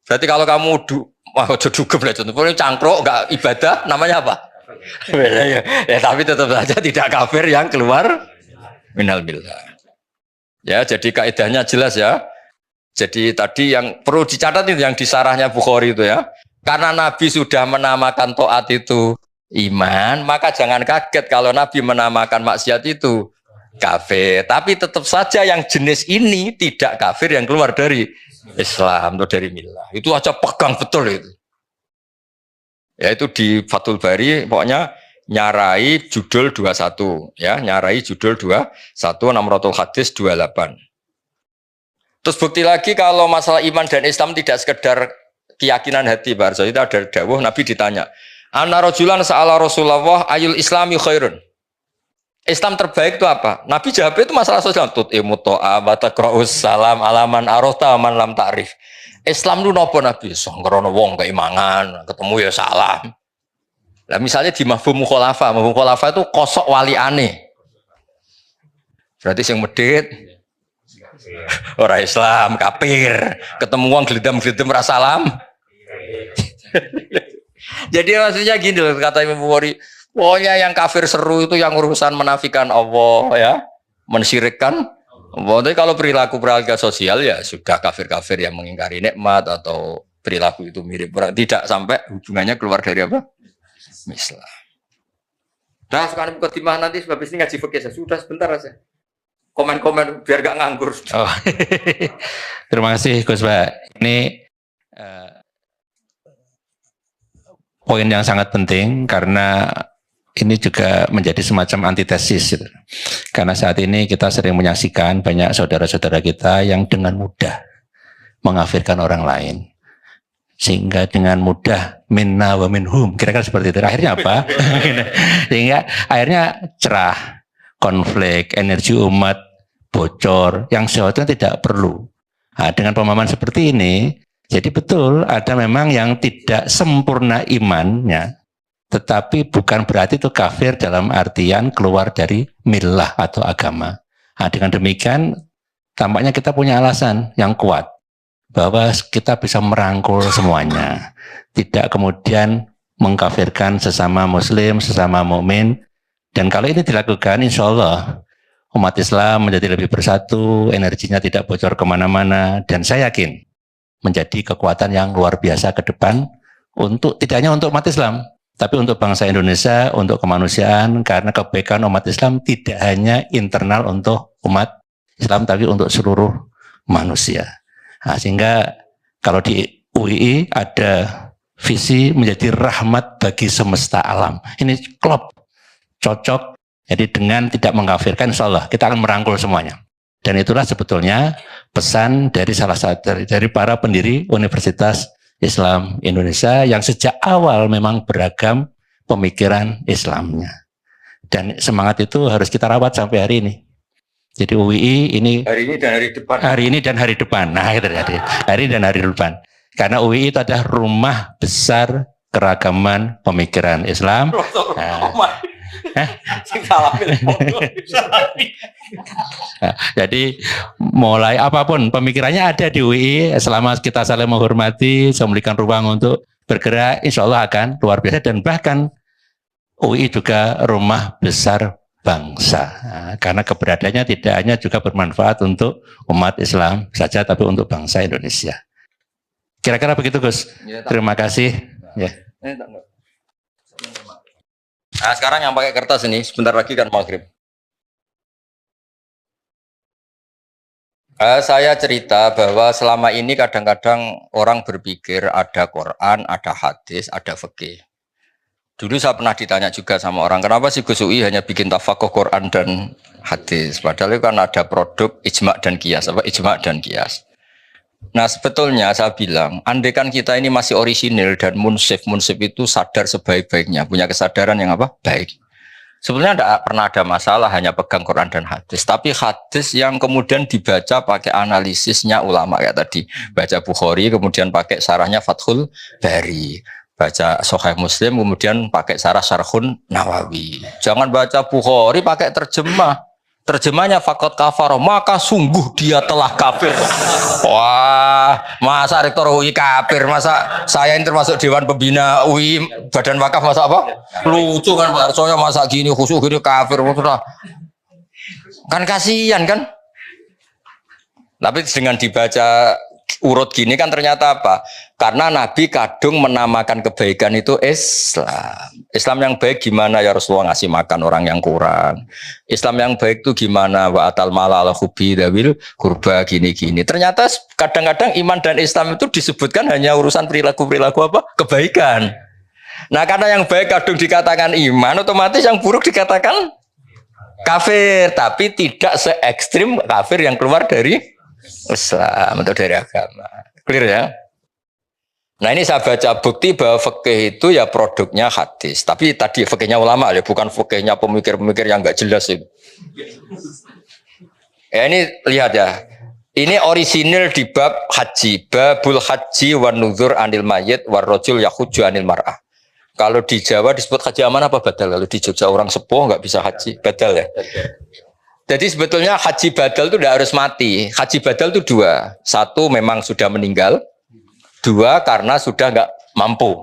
Berarti kalau kamu dugem lah contoh, cangkruk enggak ibadah, namanya apa? Ya, tapi tetap saja tidak kafir yang keluar minal millah. Ya, jadi kaidahnya jelas ya. Jadi tadi yang perlu dicatat itu yang di sarahnya Bukhari itu ya. Karena Nabi sudah menamakan taat itu iman, maka jangan kaget kalau Nabi menamakan maksiat itu kafir. Tapi tetap saja yang jenis ini tidak kafir yang keluar dari Islam atau dari millah. Itu aja pegang betul itu. Ya itu di Fathul Bari pokoknya nyarai judul 21 ya, nyarai judul 21 Namratul Hadis 28. Terus bukti lagi kalau masalah iman dan Islam tidak sekedar keyakinan hati, Pak Arso. Itu ada dawuh Nabi ditanya, "Anna rajulan sa'ala Rasulullah ayul islami khairun?" Islam terbaik itu apa? Nabi jawab itu masalah sosial. Tut'imu ta'a wa taqra'us salam alaman arota man lam ta'rif. Islam itu napa Nabi? Sangkrono wong keimangan, ketemu ya salam. Lah misalnya di mafhum khulafa itu kosok waliane. Berarti sing medhit orang Islam, kafir, ketemu uang gelidam-gelidam rasalam. Jadi maksudnya gini loh, kata Imam Bukhari, pokoknya yang kafir seru itu yang urusan menafikan Allah ya, mensyirikkan Allah. Tapi kalau perilaku sosial ya sudah kafir-kafir yang mengingkari nikmat atau perilaku itu mirip, tidak sampai hubungannya keluar dari apa? Islam. Nah sekarang mukadimah nanti sebab ini ngaji fikih sudah sebentar aja. Komen-komen biar gak nganggur. Oh. Terima kasih Gus Pak. Ini poin yang sangat penting karena ini juga menjadi semacam antitesis. Gitu. Karena saat ini kita sering menyaksikan banyak saudara-saudara kita yang dengan mudah mengafirkan orang lain. Sehingga dengan mudah minna wa minhum. Kira-kira seperti itu. Akhirnya apa? Sehingga akhirnya cerah. Konflik, energi umat bocor, yang sesuatu tidak perlu. Nah, dengan pemahaman seperti ini, jadi betul ada memang yang tidak sempurna imannya, tetapi bukan berarti itu kafir dalam artian keluar dari millah atau agama. Nah, dengan demikian, tampaknya kita punya alasan yang kuat, bahwa kita bisa merangkul semuanya. Tidak kemudian mengkafirkan sesama muslim, sesama mukmin. Dan kalau ini dilakukan, insya Allah umat Islam menjadi lebih bersatu, energinya tidak bocor kemana-mana, dan saya yakin menjadi kekuatan yang luar biasa ke depan untuk tidak hanya untuk umat Islam, tapi untuk bangsa Indonesia, untuk kemanusiaan, karena kebaikan umat Islam tidak hanya internal untuk umat Islam, tapi untuk seluruh manusia. Nah, sehingga kalau di UII ada visi menjadi rahmat bagi semesta alam. Ini klop. Cocok, jadi dengan tidak mengkafirkan insya Allah kita akan merangkul semuanya. Dan itulah sebetulnya pesan dari salah satu dari para pendiri Universitas Islam Indonesia yang sejak awal memang beragam pemikiran Islamnya. Dan semangat itu harus kita rawat sampai hari ini. Jadi UII ini hari ini dan hari depan. Hari ini dan hari depan. Nah, itu tadi. Hari dan hari depan. Karena UII itu adalah rumah besar keragaman pemikiran Islam. Nah, jadi mulai apapun pemikirannya ada di UI, selama kita saling menghormati, memberikan ruang untuk bergerak, insya Allah akan luar biasa. Dan bahkan UI juga rumah besar bangsa, nah, karena keberadaannya tidak hanya juga bermanfaat untuk umat Islam saja, tapi untuk bangsa Indonesia. Kira-kira begitu Gus. Ya, terima kasih. Ya. Nah sekarang yang pakai kertas ini, sebentar lagi kan maghrib. Saya cerita bahwa selama ini kadang-kadang orang berpikir ada Quran, ada hadis, ada fikih. Dulu saya pernah ditanya juga sama orang, kenapa sih Gus UI hanya bikin tafakuh Quran dan hadis? Padahal itu kan ada produk ijma' dan qiyas, ijma' dan qiyas. Nah sebetulnya saya bilang, andaikan kita ini masih orisinil dan munsif itu sadar sebaik-baiknya, punya kesadaran yang apa? Baik. Sebetulnya tidak pernah ada masalah hanya pegang Quran dan hadis. Tapi hadis yang kemudian dibaca pakai analisisnya ulama kayak tadi. Baca Bukhari kemudian pakai sarahnya Fathul Bari. Baca Sahih Muslim kemudian pakai sarah Syarhun Nawawi. Jangan baca Bukhari pakai terjemah. Terjemahnya fakot kafar, maka sungguh dia telah kafir. Wah, masa rektor UI kafir, masa saya ini termasuk Dewan Pembina UI Badan Wakaf, masa apa? Lucu kan Pak Arsoyo, masa gini khusus gini kafir, kan kasihan kan? Tapi dengan dibaca urut gini kan ternyata apa? Karena Nabi kadung menamakan kebaikan itu Islam. Islam yang baik gimana ya Rasulullah ngasih makan orang yang kurang. Islam yang baik itu gimana wa atal mala ala hubi dawil kurba gini-gini. Ternyata kadang-kadang iman dan Islam itu disebutkan hanya urusan perilaku-perilaku apa? Kebaikan. Nah karena yang baik kadung dikatakan iman, otomatis yang buruk dikatakan kafir. Tapi tidak se ekstrim kafir yang keluar dari Islam atau dari agama. Clear ya? Nah ini saya baca bukti bahwa fikih itu ya produknya hadis. Tapi tadi fikihnya ulama ya, bukan fikihnya pemikir-pemikir yang nggak jelas itu. Ya ini lihat ya. Ini orisinil di bab haji, babul haji wan nuzur anil mayyit war rajul yahuju anil mar'ah. Kalau di Jawa disebut haji aman apa badal? Kalau di Jogja orang sepuh nggak bisa haji, badal ya. Jadi sebetulnya haji badal itu tidak harus mati. Haji badal itu dua. Satu memang sudah meninggal. Dua karena sudah nggak mampu.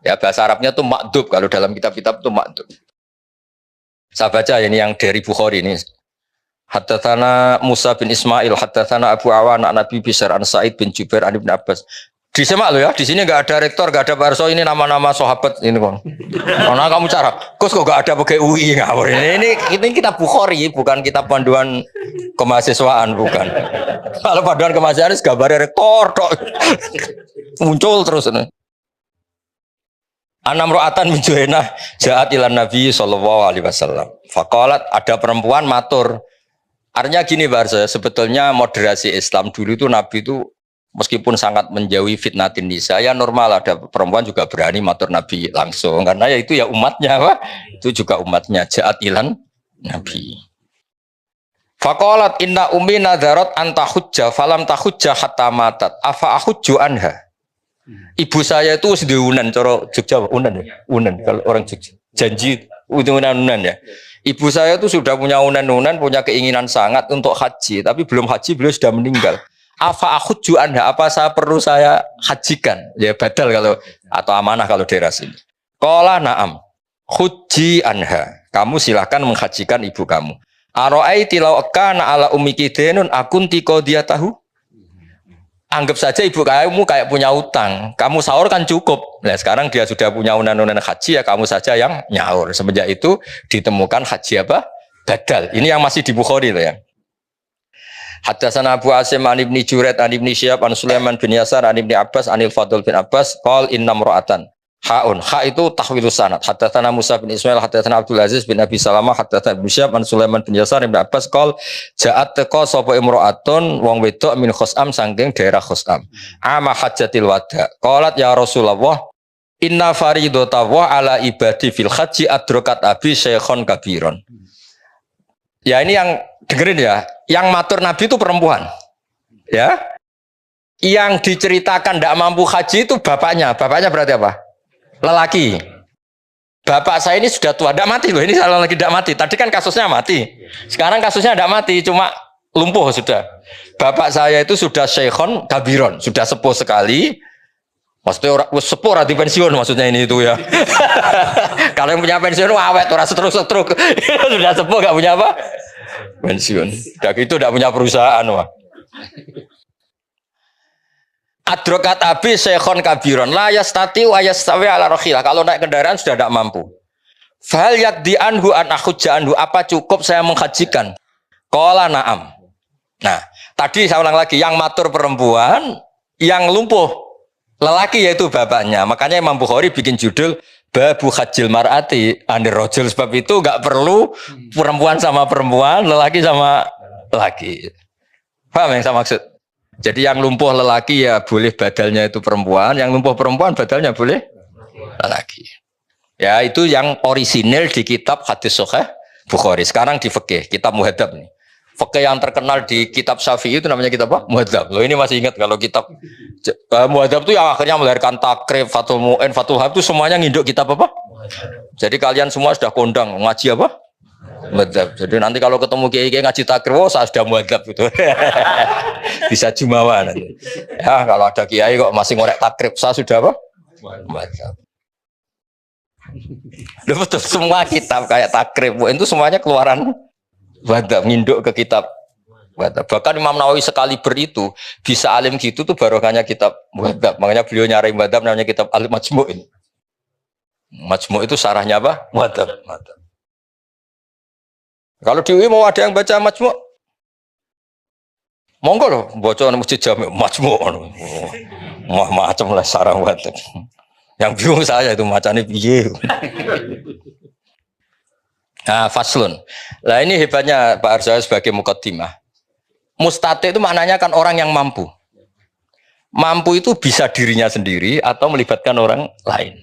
Ya bahasa Arabnya tuh makdub. Kalau dalam kitab-kitab itu makdub. Saya baca ini yang dari Bukhari ini. Haddatsana Musa bin Ismail, haddatsana Abu Awan an Nabi Bishr an Sa'id bin Jubair an Ibnu Abbas. Disemak lo ya, di sini nggak ada rektor, nggak ada Barso, ini nama-nama sahabat ini kon. Karena kamu cara, kok nggak ada pakai UI ngawur ini kita Bukhari, bukan kita panduan kemahasiswaan, bukan. Kalau panduan kemahasiswaan gambarnya rektor, tok. Muncul terus ini. Anam ro'atan min Juhainah ja'at ilan Nabi sallallahu alaihi wasallam. Faqalat, ada perempuan matur. Artinya gini Barso, sebetulnya moderasi Islam dulu itu Nabi itu meskipun sangat menjauhi fitnatin nisa, ya normal ada perempuan juga berani matur Nabi langsung karena ya itu ya umatnya, Pak. Itu juga umatnya ja'at ilan Nabi. Faqalat inna ummi nadzarat anta hujja falam tahujja hatta matat afa ahujju anha. Ibu saya itu sudah unan, cara Jogja unan ya, unan kalau orang Jogja janji unan ya. Ibu saya itu sudah punya unan, punya keinginan sangat untuk haji, tapi belum haji, beliau sudah meninggal. Afa ahujju anha, apa saya perlu saya hajikan? Ya badal kalau atau amanah kalau daerah sini. Qala na'am. Hujji anha. Kamu silakan menghajikan ibu kamu. Ara'aiti law kana ala ummiki dainun akunti qadiyatahu. Anggap saja ibu kamu kayak punya utang. Kamu sahur kan cukup. Nah, sekarang dia sudah punya unan-unan haji, ya kamu saja yang nyaur. Semenjak itu ditemukan haji apa? Badal. Ini yang masih di Bukhari loh ya. Haddatsana Abu Asim an Ibni Juraid an Ibni Syihab an Sulaiman bin Yasar an Ibni Abbas anil Fadl bin Abbas qol inna mra'atan haun ha itu tahwilus sanad. Haddatsana Musa bin Ismail haddatsana Abdul Aziz bin Abi Salamah haddatsana Ibnu Syihab an Sulaiman bin Yasar Ibni Abbas qol ja'at taqa sapa imra'atun wong wedok min Khusam saking daerah Khusam ama hajjatil wada qalat ya Rasulullah inna faridata wa ala ibadi fil haji adrakat abi syekhon kabiron. Ya ini yang dengerin ya, yang matur Nabi itu perempuan, ya. Yang diceritakan tidak mampu haji itu bapaknya. Bapaknya berarti apa? Lelaki. Bapak saya ini sudah tua, tidak mati loh. Ini salah lagi tidak mati. Tadi kan kasusnya mati. Sekarang kasusnya tidak mati, cuma lumpuh sudah. Bapak saya itu sudah syekhon kabiron, sudah sepuh sekali. Maksudnya orang sepuh di pensiun maksudnya ini itu ya. Kalau yang punya pensiun awet orang setruk sudah sepuh nggak punya apa? Pensiun. Dak itu tidak punya perusahaan wah. Adrokat abi syekhon kabiron la yastati wa yastawi ala rakhilah. Kalau naik kendaraan sudah tidak mampu. Fal yakdi anhu an akhujja anhu, apa cukup saya menghajikan? Qala na'am. Nah, tadi saya ulang lagi, yang matur perempuan, yang lumpuh lelaki yaitu bapaknya. Makanya Imam Bukhari bikin judul Babu Hajjil Mar'ati Anir Rajul, sebab itu enggak perlu perempuan sama perempuan, lelaki sama lelaki. Paham yang saya maksud? Jadi yang lumpuh lelaki ya boleh badalnya itu perempuan, yang lumpuh perempuan badalnya boleh lelaki. Ya itu yang orisinil di kitab hadis Sahih Bukhari. Sekarang di fikih, kitab Muhadzab nih. Fikih yang terkenal di kitab Syafi'i itu namanya kitab apa? Muhadzab. Loh ini masih ingat kalau kitab Muhadzab itu yang akhirnya melahirkan Takrib, Fathul Mu'in, Fathul Wahhab itu semuanya nginduk kitab apa? Jadi kalian semua sudah kondang ngaji apa? Muhadzab. Jadi nanti kalau ketemu kiai-kiai ngaji Takrib, oh saya sudah Muhadzab gitu. Bisa jumawa nanti. Ya kalau ada kiai kok masih ngorek Takrib, saya sudah apa? Muhadzab. Betul, semua kitab kayak Takrib itu semuanya keluaran Muhadzab, nginduk ke kitab Muhadzab. Bahkan Imam Nawawi sekali itu bisa alim gitu tuh barokahnya kitab Muhadzab. Makanya beliau nyari Muhadzab namanya kitab Al-Majmu' ini. Majmu' itu sarahnya apa? Muhadzab. Kalau di UI mau ada yang baca Majmu', monggo loh, baca masjid Jami' Majmu'. Macam lah sarah Muhadzab. Yang bingung saya itu macamnya piye. Nah, faslun. Lah ini hebatnya Pak Arzo sebagai muqaddimah. Mustati itu maknanya kan orang yang mampu. Mampu itu bisa dirinya sendiri atau melibatkan orang lain.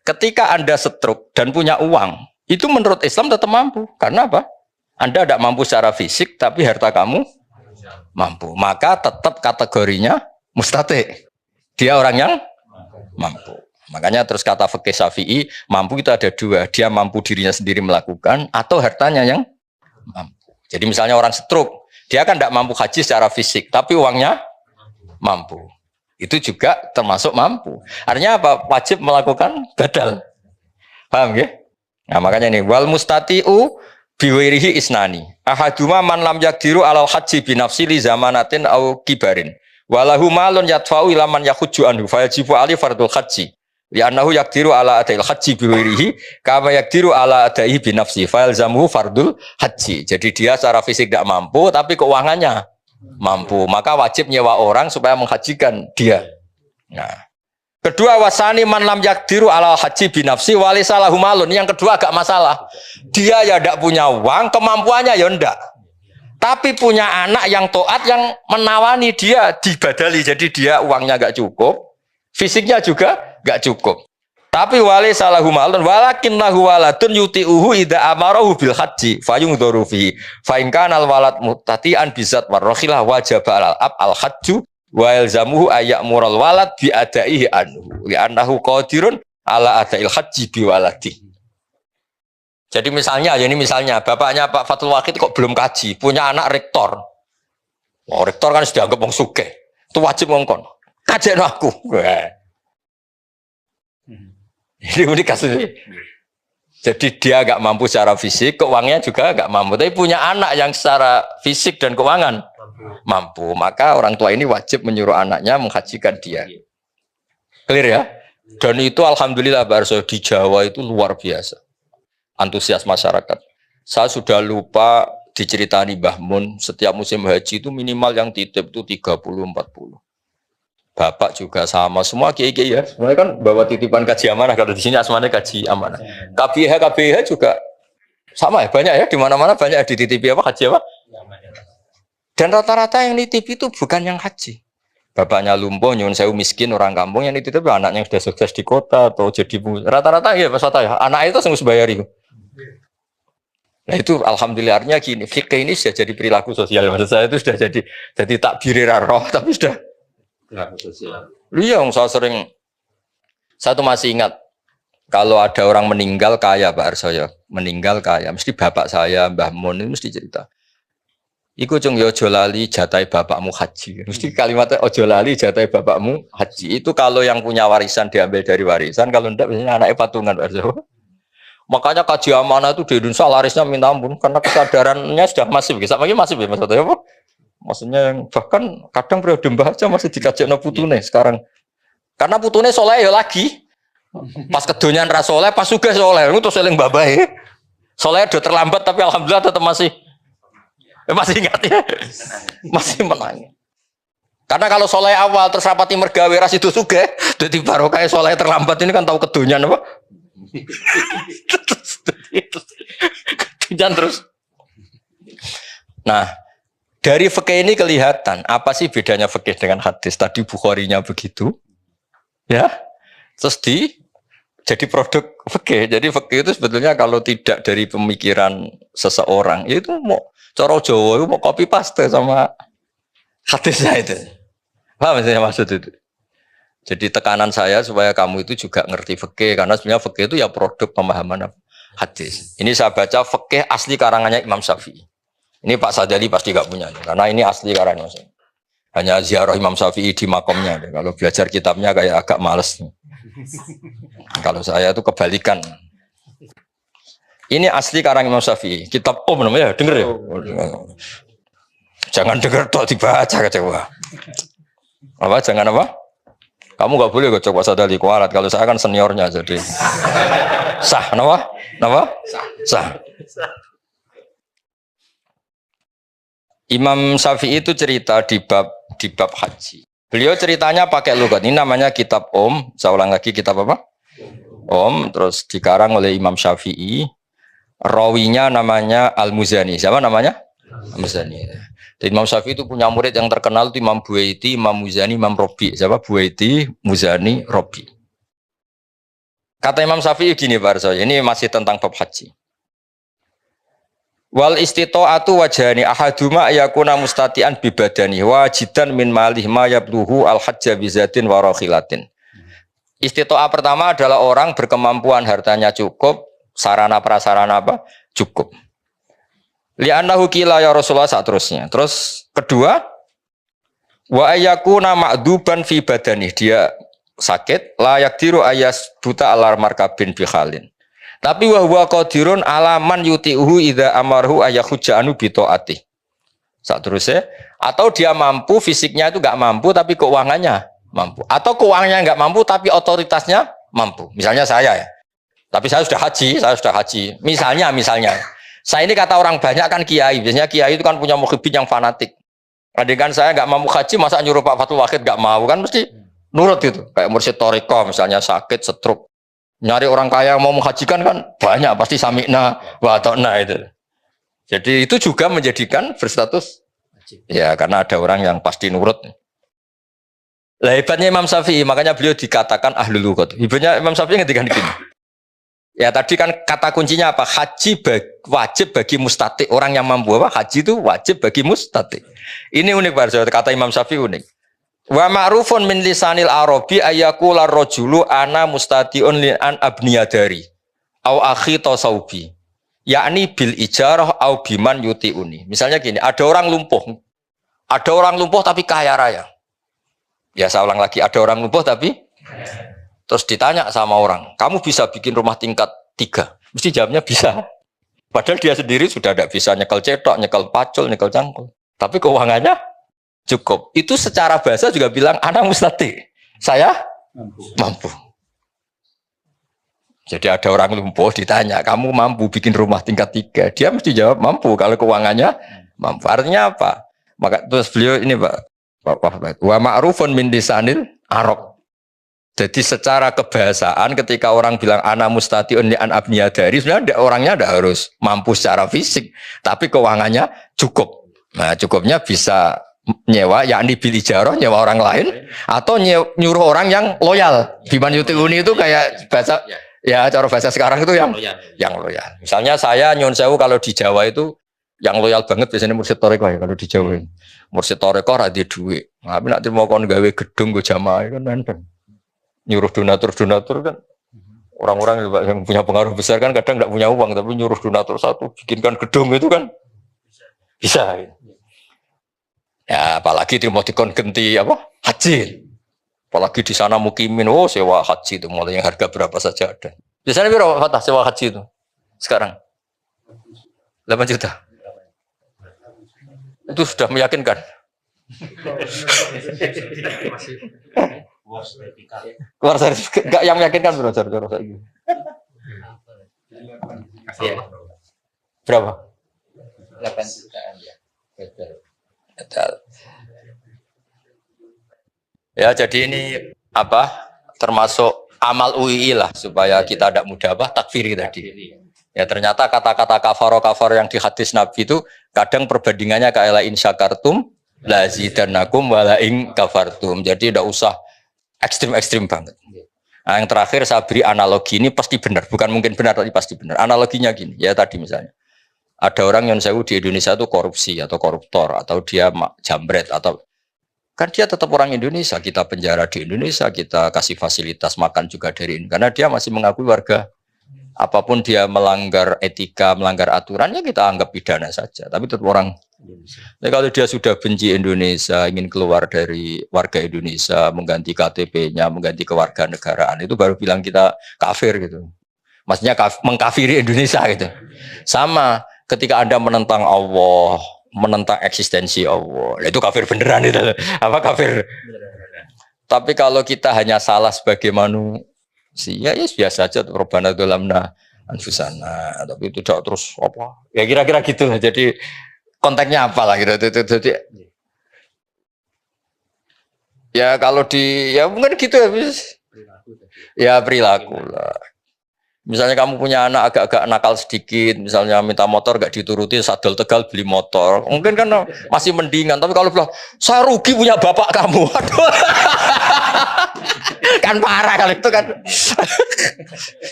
Ketika Anda stroke dan punya uang, itu menurut Islam tetap mampu. Karena apa? Anda tidak mampu secara fisik, tapi harta kamu mampu. Maka tetap kategorinya mustati. Dia orang yang mampu. Makanya terus kata fikih Syafi'i, mampu itu ada dua. Dia mampu dirinya sendiri melakukan atau hartanya yang mampu. Jadi misalnya orang stroke, dia kan tidak mampu haji secara fisik, tapi uangnya mampu. Itu juga termasuk mampu. Artinya apa? Wajib melakukan badal. Paham ya? Nah makanya ini, wal mustati'u biwirihi isnani. Ahaduma man lam yakdiru alal haji binafsi li zamanatin au kibarin. Walahu malun yadfa'u ila man yakhujju anhu fayajibu ali fardul haji. Li'annahu yakdiru ala adail haji biwirihi kama yakdiru ala adaihi binafsi fayalzamuhu fardul haji. Jadi dia secara fisik tidak mampu tapi keuangannya mampu, maka wajib nyewa orang supaya menghajikan dia. Nah, kedua wasani man lam yakdiru ala haji binafsi walisalahu malun. Yang kedua agak masalah, dia ya tidak punya uang, kemampuannya ya ndak, tapi punya anak yang taat yang menawani dia dibadali. Jadi dia uangnya gak cukup, fisiknya juga gak cukup. Tapi wali salahu malun walakin lahu waladun yuti'uhu idza amarahu bil haji fayungdharu fi fa in kana al walad muttati'an bizat warrahilah wajib al ab al hajju wa yalzamuhu ayyamural walad bi adaihi anhu li annahu qadirun ala adail haji bi waladi. Jadi misalnya bapaknya Pak Fathul Wahid kok belum kaji, punya anak rektor. Oh, rektor kan sudah anggap wong sugih. Itu wajib ngongkon. Kajekno aku. Ini kasusnya. Jadi dia agak mampu secara fisik, keuangannya juga agak mampu. Tapi punya anak yang secara fisik dan keuangan mampu. Maka orang tua ini wajib menyuruh anaknya menghajikan dia. Clear ya? Dan itu alhamdulillah Barso di Jawa itu luar biasa. Antusias masyarakat. Saya sudah lupa diceritani Mbah Mun, setiap musim haji itu minimal yang titip itu 30-40. Bapak juga sama, semua kiai-kiai ya. Sebenarnya kan bawa titipan kaji amanah, kalau di sini asmanya kaji amanah. KBH juga sama ya, banyak ya, di mana-mana banyak dititipi apa haji apa. Dan rata-rata yang nitipi itu bukan yang haji. Bapaknya lumpuh, nyuwun sewu miskin orang kampung, yang nitipi anaknya yang sudah sukses di kota atau jadi rata-rata ya Mas Fatah ya. Anak itu harus bayar itu. Nah itu alhamdulillah artinya gini, fikih ini sudah jadi perilaku sosial. Maksud saya itu sudah jadi takbir roh, tapi sudah perilaku sosial. Iya, saya tuh masih ingat kalau ada orang meninggal kaya Pak Arsoyo, meninggal kaya, mesti bapak saya Mbah Mun itu mesti cerita. Iku cung yo ojo lali jatai bapakmu haji. Mesti kalimatnya ojo lali jatai bapakmu haji. Itu kalau yang punya warisan diambil dari warisan, kalau enggak biasanya anaknya patungan Pak Arsoyo. Makanya kaji amanah itu di Indonesia larisnya minta ampun karena kesadarannya sudah masif. Sama lagi masif ya maksudnya apa? Maksudnya yang bahkan kadang periode mbah aja masih dikajekno putune sekarang. Karena putune soleh ya lagi. Pas kedonyan ra soleh, pas sugih soleh. Itu seling babahe. Soleh udah terlambat tapi alhamdulillah tetap masih ingat ya. Masih menang. Karena kalau soleh awal terus rapati mergawe ras itu sugih, dadi barokah soleh terlambat ini kan tahu kedonyan apa? Kedonyan terus. Nah, dari fikih ini kelihatan apa sih bedanya fikih dengan hadis. Tadi Bukharinya begitu, ya. Terus jadi produk fikih. Jadi fikih itu sebetulnya kalau tidak dari pemikiran seseorang, ya itu mau cara Jawa itu mau copy paste sama hadisnya itu. Paham saya maksud itu? Jadi tekanan saya supaya kamu itu juga ngerti fikih, karena sebenarnya fikih itu ya produk pemahaman hadis. Ini saya baca fikih asli karangannya Imam Syafi'i. Ini Pak Sadali pasti gak punya, karena ini asli karangan saya. Hanya ziarah Imam Syafi'i di makomnya. Kalau belajar kitabnya kayak agak males. Kalau saya itu kebalikan. Ini asli karang Imam Syafi'i. Kitab namanya, denger ya? Jangan denger tok dibaca kecewa. Apa? Jangan apa? Kamu nggak boleh kocok Pak Sadali kualat. Kalau saya kan seniornya jadi sah, kenapa? Kenapa? Sah. Imam Syafi'i itu cerita di bab haji. Beliau ceritanya pakai lugat. Ini namanya kitab Saya ulang lagi, kitab apa? Terus dikarang oleh Imam Syafi'i. Rawinya namanya Al-Muzani. Siapa namanya? Al-Muzani. Dan Imam Syafi'i itu punya murid yang terkenal itu Imam Buaiti, Imam Muzani, Imam Robi. Siapa? Buaiti, Muzani, Robi. Kata Imam Syafi'i gini Pak Arso, ini masih tentang bab haji. Wal istita'atu wajhani ahaduma yakuna mustati'an bibadani wajidan min malih ma yabluhu al-hajja bizatin wa rakhilatin. Istita'ah pertama adalah orang berkemampuan hartanya cukup, sarana prasarana apa? Cukup. Li'annahu qila ya Rasulullah seterusnya. Terus kedua, wa ayyakuna ma'duban fi badani, dia sakit, la yaqdiru ayas buta alar markabin bi khalin. Tapi wa huwa qadirun alaman yuti'uhu idza amarhu ayakhujanu bi taati. Seterusnya, atau dia mampu, fisiknya itu enggak mampu tapi keuangannya mampu. Atau keuangannya enggak mampu tapi otoritasnya mampu. Misalnya saya ya. Tapi saya sudah haji. Misalnya saya ini kata orang banyak kan kiai. Biasanya kiai itu kan punya mukhibin yang fanatik. Kan saya nggak mampu haji, masa nyuruh Pak Fatul Wahid nggak mau, kan mesti nurut gitu. Kayak Mursyid Thariqah misalnya sakit, stroke. Nyari orang kaya yang mau menghajikan kan banyak, pasti sami'na wa ata'na itu. Jadi itu juga menjadikan berstatus ya karena ada orang yang pasti nurut. Lah hebatnya Imam Syafi'i, makanya beliau dikatakan ahlul lughah. Hebatnya Imam Syafi'i ngetikan gini. Ya tadi kan kata kuncinya apa? Haji wajib bagi mustati. Orang yang mampu apa? Haji itu wajib bagi mustati. Ini unik Pak, kata Imam Syafi'i unik. Wa ma'rufun min lisanil arabi ayyakula rajulu ana mustatiun li an abniyadari au akhi tasawbi. Yakni bil ijarah au biman yutiuni. Misalnya gini, ada orang lumpuh tapi kaya raya. Ya saya ulang lagi, ada orang lumpuh tapi terus ditanya sama orang, kamu bisa bikin rumah tingkat 3? Mesti jawabnya bisa. Padahal dia sendiri sudah tidak bisa nyekel cetok, nyekel pacul, nyekel cangkul. Tapi keuangannya cukup. Itu secara bahasa juga bilang, ana mustati. Saya mampu. Jadi ada orang lumpuh ditanya, kamu mampu bikin rumah tingkat 3? Dia mesti jawab mampu kalau keuangannya mampu. Artinya apa? Maka terus beliau ini Pak, wa ma'rufun min lisanil Arab. Jadi secara kebahasaan ketika orang bilang ana mustatiun li an abniyadari, sebenarnya orangnya tidak harus mampu secara fisik, tapi keuangannya cukup. Nah, cukupnya bisa nyewa, yakni bil ijarah, nyewa orang lain, atau nyuruh orang yang loyal. Biman yutiuni itu kayak bahasa, ya cara bahasa sekarang itu yang loyal. Misalnya saya nyun sewu kalau di Jawa itu yang loyal banget biasanya Mursyid Thariqah ya kalau di Jawa. Mursyid Thariqah ra duwe duit. Tapi nek mau kon gawe gedung go jamaah kan nenten. Nyuruh donatur kan orang-orang yang punya pengaruh besar kan kadang tidak punya uang tapi nyuruh donatur satu bikinkan gedung itu kan bisa ya apalagi mau dikon genti apa haji apalagi di sana mukimin sewa haji itu mulai yang harga berapa saja ada biasanya berapa sewa haji itu sekarang 8 juta itu sudah meyakinkan. Keluar sertifikat enggak yang meyakinkan bro, berapa? 8 jutaan ya. Ya jadi ini apa? Termasuk amal UII lah supaya kita tidak mudah apa takfiri tadi. Ya ternyata kata-kata kafaro yang di hadis Nabi itu kadang perbandingannya kayak la in syakartum lazidannakum wala in kafartum. Jadi tidak usah ekstrim banget. Nah, yang terakhir saya beri analogi ini pasti benar, bukan mungkin benar tapi pasti benar. Analoginya gini, ya tadi misalnya ada orang yang sewu di Indonesia itu korupsi atau koruptor atau dia jambret atau kan dia tetap orang Indonesia, kita penjara di Indonesia, kita kasih fasilitas makan juga dari ini karena dia masih mengakui warga. Apapun dia melanggar etika, melanggar aturannya kita anggap pidana saja, tapi tetap orang Indonesia. Nah, kalau dia sudah benci Indonesia, ingin keluar dari warga Indonesia, mengganti KTP-nya, mengganti kewarganegaraan, itu baru bilang kita kafir gitu. Maksudnya mengkafiri Indonesia gitu. Sama ketika Anda menentang Allah, menentang eksistensi Allah, itu kafir beneran itu. Apa kafir? Tapi kalau kita hanya salah sebagai manusia, ya biasa aja. Rabbana dzalamna anfusana, tapi itu tidak terus apa? Ya kira-kira gitu. Jadi konteksnya apa lah gitu. Jadi ya kalau ya mungkin gitu habis. Ya perilaku lah. Misalnya kamu punya anak agak-agak nakal sedikit, misalnya minta motor gak dituruti, sadel Tegal beli motor. Mungkin kan masih mendingan, tapi kalau bilang saya rugi punya bapak kamu. Aduh. Kan parah kalau itu kan.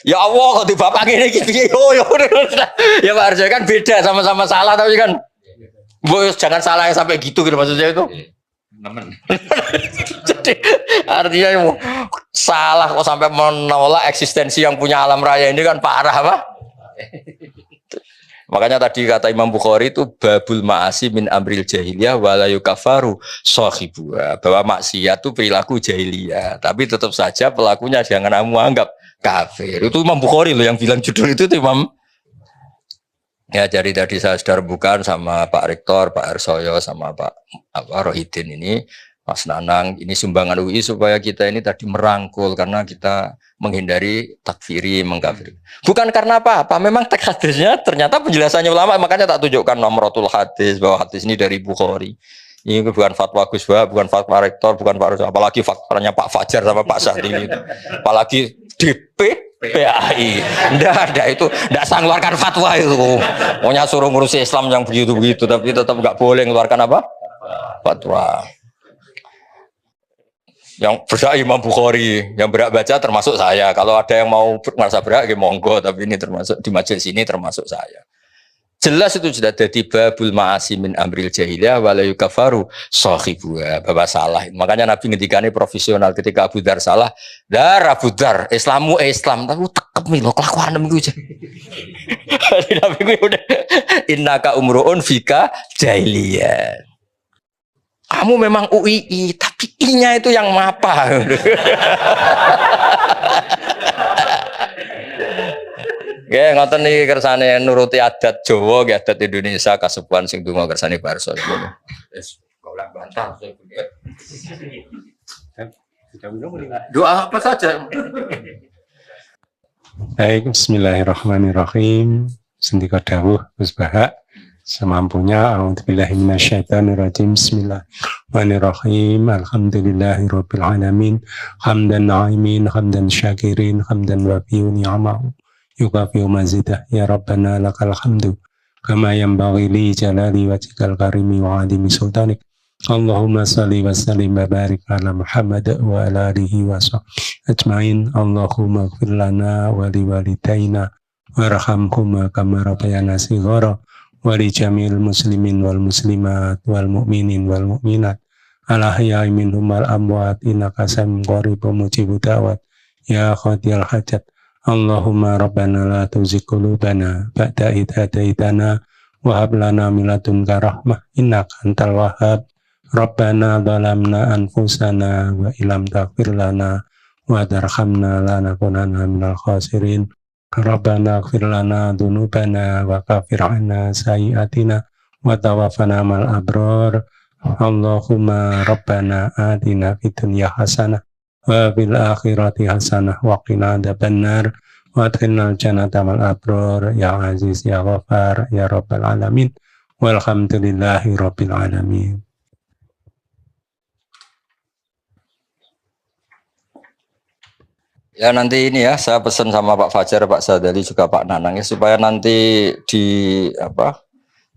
Ya Allah, kalau di bapak ini ya Pak Arjo kan beda, sama-sama salah tapi kan jangan salah yang sampai gitu maksudnya itu. Jadi artinya salah kok sampai menolak eksistensi yang punya alam raya ini kan parah apa? Makanya tadi kata Imam Bukhari itu babul ma'asi min amril jahiliyah wala yukafaru sahibuha, bahwa maksiat itu perilaku jahiliyah, tapi tetap saja pelakunya jangan kamu anggap kafir. Itu Imam Bukhari loh yang bilang judul itu Imam. Ya jadi tadi saya sudah bukan sama Pak Rektor, Pak Arsoyo, sama Pak Rohidin ini, Mas Nanang, ini sumbangan UI supaya kita ini tadi merangkul karena kita menghindari takfiri, mengkafiri. Bukan karena apa-apa, memang teks hadisnya ternyata penjelasannya ulama, makanya tak tunjukkan nomorotul hadis, bahwa hadis ini dari Bukhari. Ini bukan fatwa Gus Bah, bukan fatwa Rektor, bukan Pak Arsoyo, apalagi fatwanya Pak Fajar sama Pak Sahdi itu. Apalagi DP PAI, enggak ada itu, enggak sang keluarkan fatwa itu. Pokoknya suruh ngurusi Islam yang begitu-begitu, tapi tetap enggak boleh mengeluarkan apa? Fatwa. Yang berhak Imam Bukhari, yang berhak baca termasuk saya. Kalau ada yang mau merasa berhak, ya monggo. Tapi ini termasuk di majelis ini termasuk saya. Jelas itu sudah ada di babul ma'asi min amril jahiliyah wala yukafaru sahibuha, bahwa salah. Makanya Nabi ngendikane profesional ketika Abu Dzar salah, "Dar Abu Dzar, Islammu Islam, tapi tekep milo kelakuanem iku." Nabi gue udah innaka umruun fika jahiliyah. Kamu memang UII, tapi I-nya itu yang apa? Ya ngoten niki kersane nuruti adat Jawa, adat Indonesia kasepuhan sing donga kersane Barso. Wis golek bantah. Doa apa saja. Baik, bismillahirrahmanirrahim. Sendika dawuh Gus Bahak semampunya. A'udzubillahi minasyaitonirrajim. Bismillahirrahmanirrahim. Alhamdulillahirabbil alamin. Hamdan na'imin, hamdan syakirin, hamdan wafi'u ni'amahu. Yukafi'u mazidah. Ya Rabbana lakal hamdu kama yanbaghi li jalali wajhikal karimi wa 'azimi sultanik. Allahumma salli wa sallim wa barik ala Muhammad wa ala alihi wa sahbihi ajmain. Allahumma ighfir lana wa li walidayna warhamhuma kama rabbayana shighara wa li jamil muslimin wal muslimat wal mu'minin wal mu'minat al ahya'i minhum wal amwat innaka samiyun qaribun mujibud da'wat ya qadiyal hajat. Allahumma rabbana la tuzigh qulubana ba'da idh hadaitana wa hab lana min ladunka rahmah innaka antal wahhab. Rabbana zalamna anfusana wa illam taghfir lana wa tarhamna lanakunanna minal khasirin. Rabbana ighfir lana dzunubana wa kaffir 'anna sayyi'atina wa tawaffana ma'al abrar. Allahumma rabbana atina fid dunya hasanah wa fil akhirati hasanah wa qina adzabannar wa adkhilnal jannata ma'al abrar ya aziz ya ghafar ya rabbal alamin walhamdulillahi rabbil alamin. Ya nanti ini ya saya pesan sama Pak Fajar, Pak Sadali juga Pak Nanang ya supaya nanti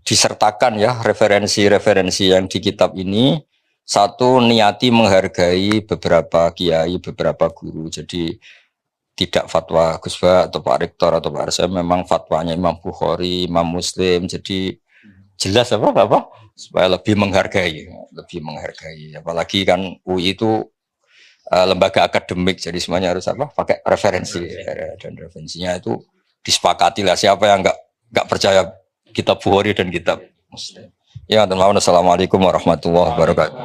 disertakan ya referensi-referensi yang di kitab ini. Satu, niati menghargai beberapa kiai, beberapa guru. Jadi tidak fatwa Gus Ba atau Pak Rektor atau Pak Arsa, memang fatwanya Imam Bukhari, Imam Muslim. Jadi jelas apa supaya lebih menghargai. Apalagi kan UI itu lembaga akademik, jadi semuanya harus pakai referensi, dan referensinya itu disepakati lah. Siapa yang nggak percaya kitab Bukhari dan kitab Muslim. Ya, assalamualaikum warahmatullahi wabarakatuh.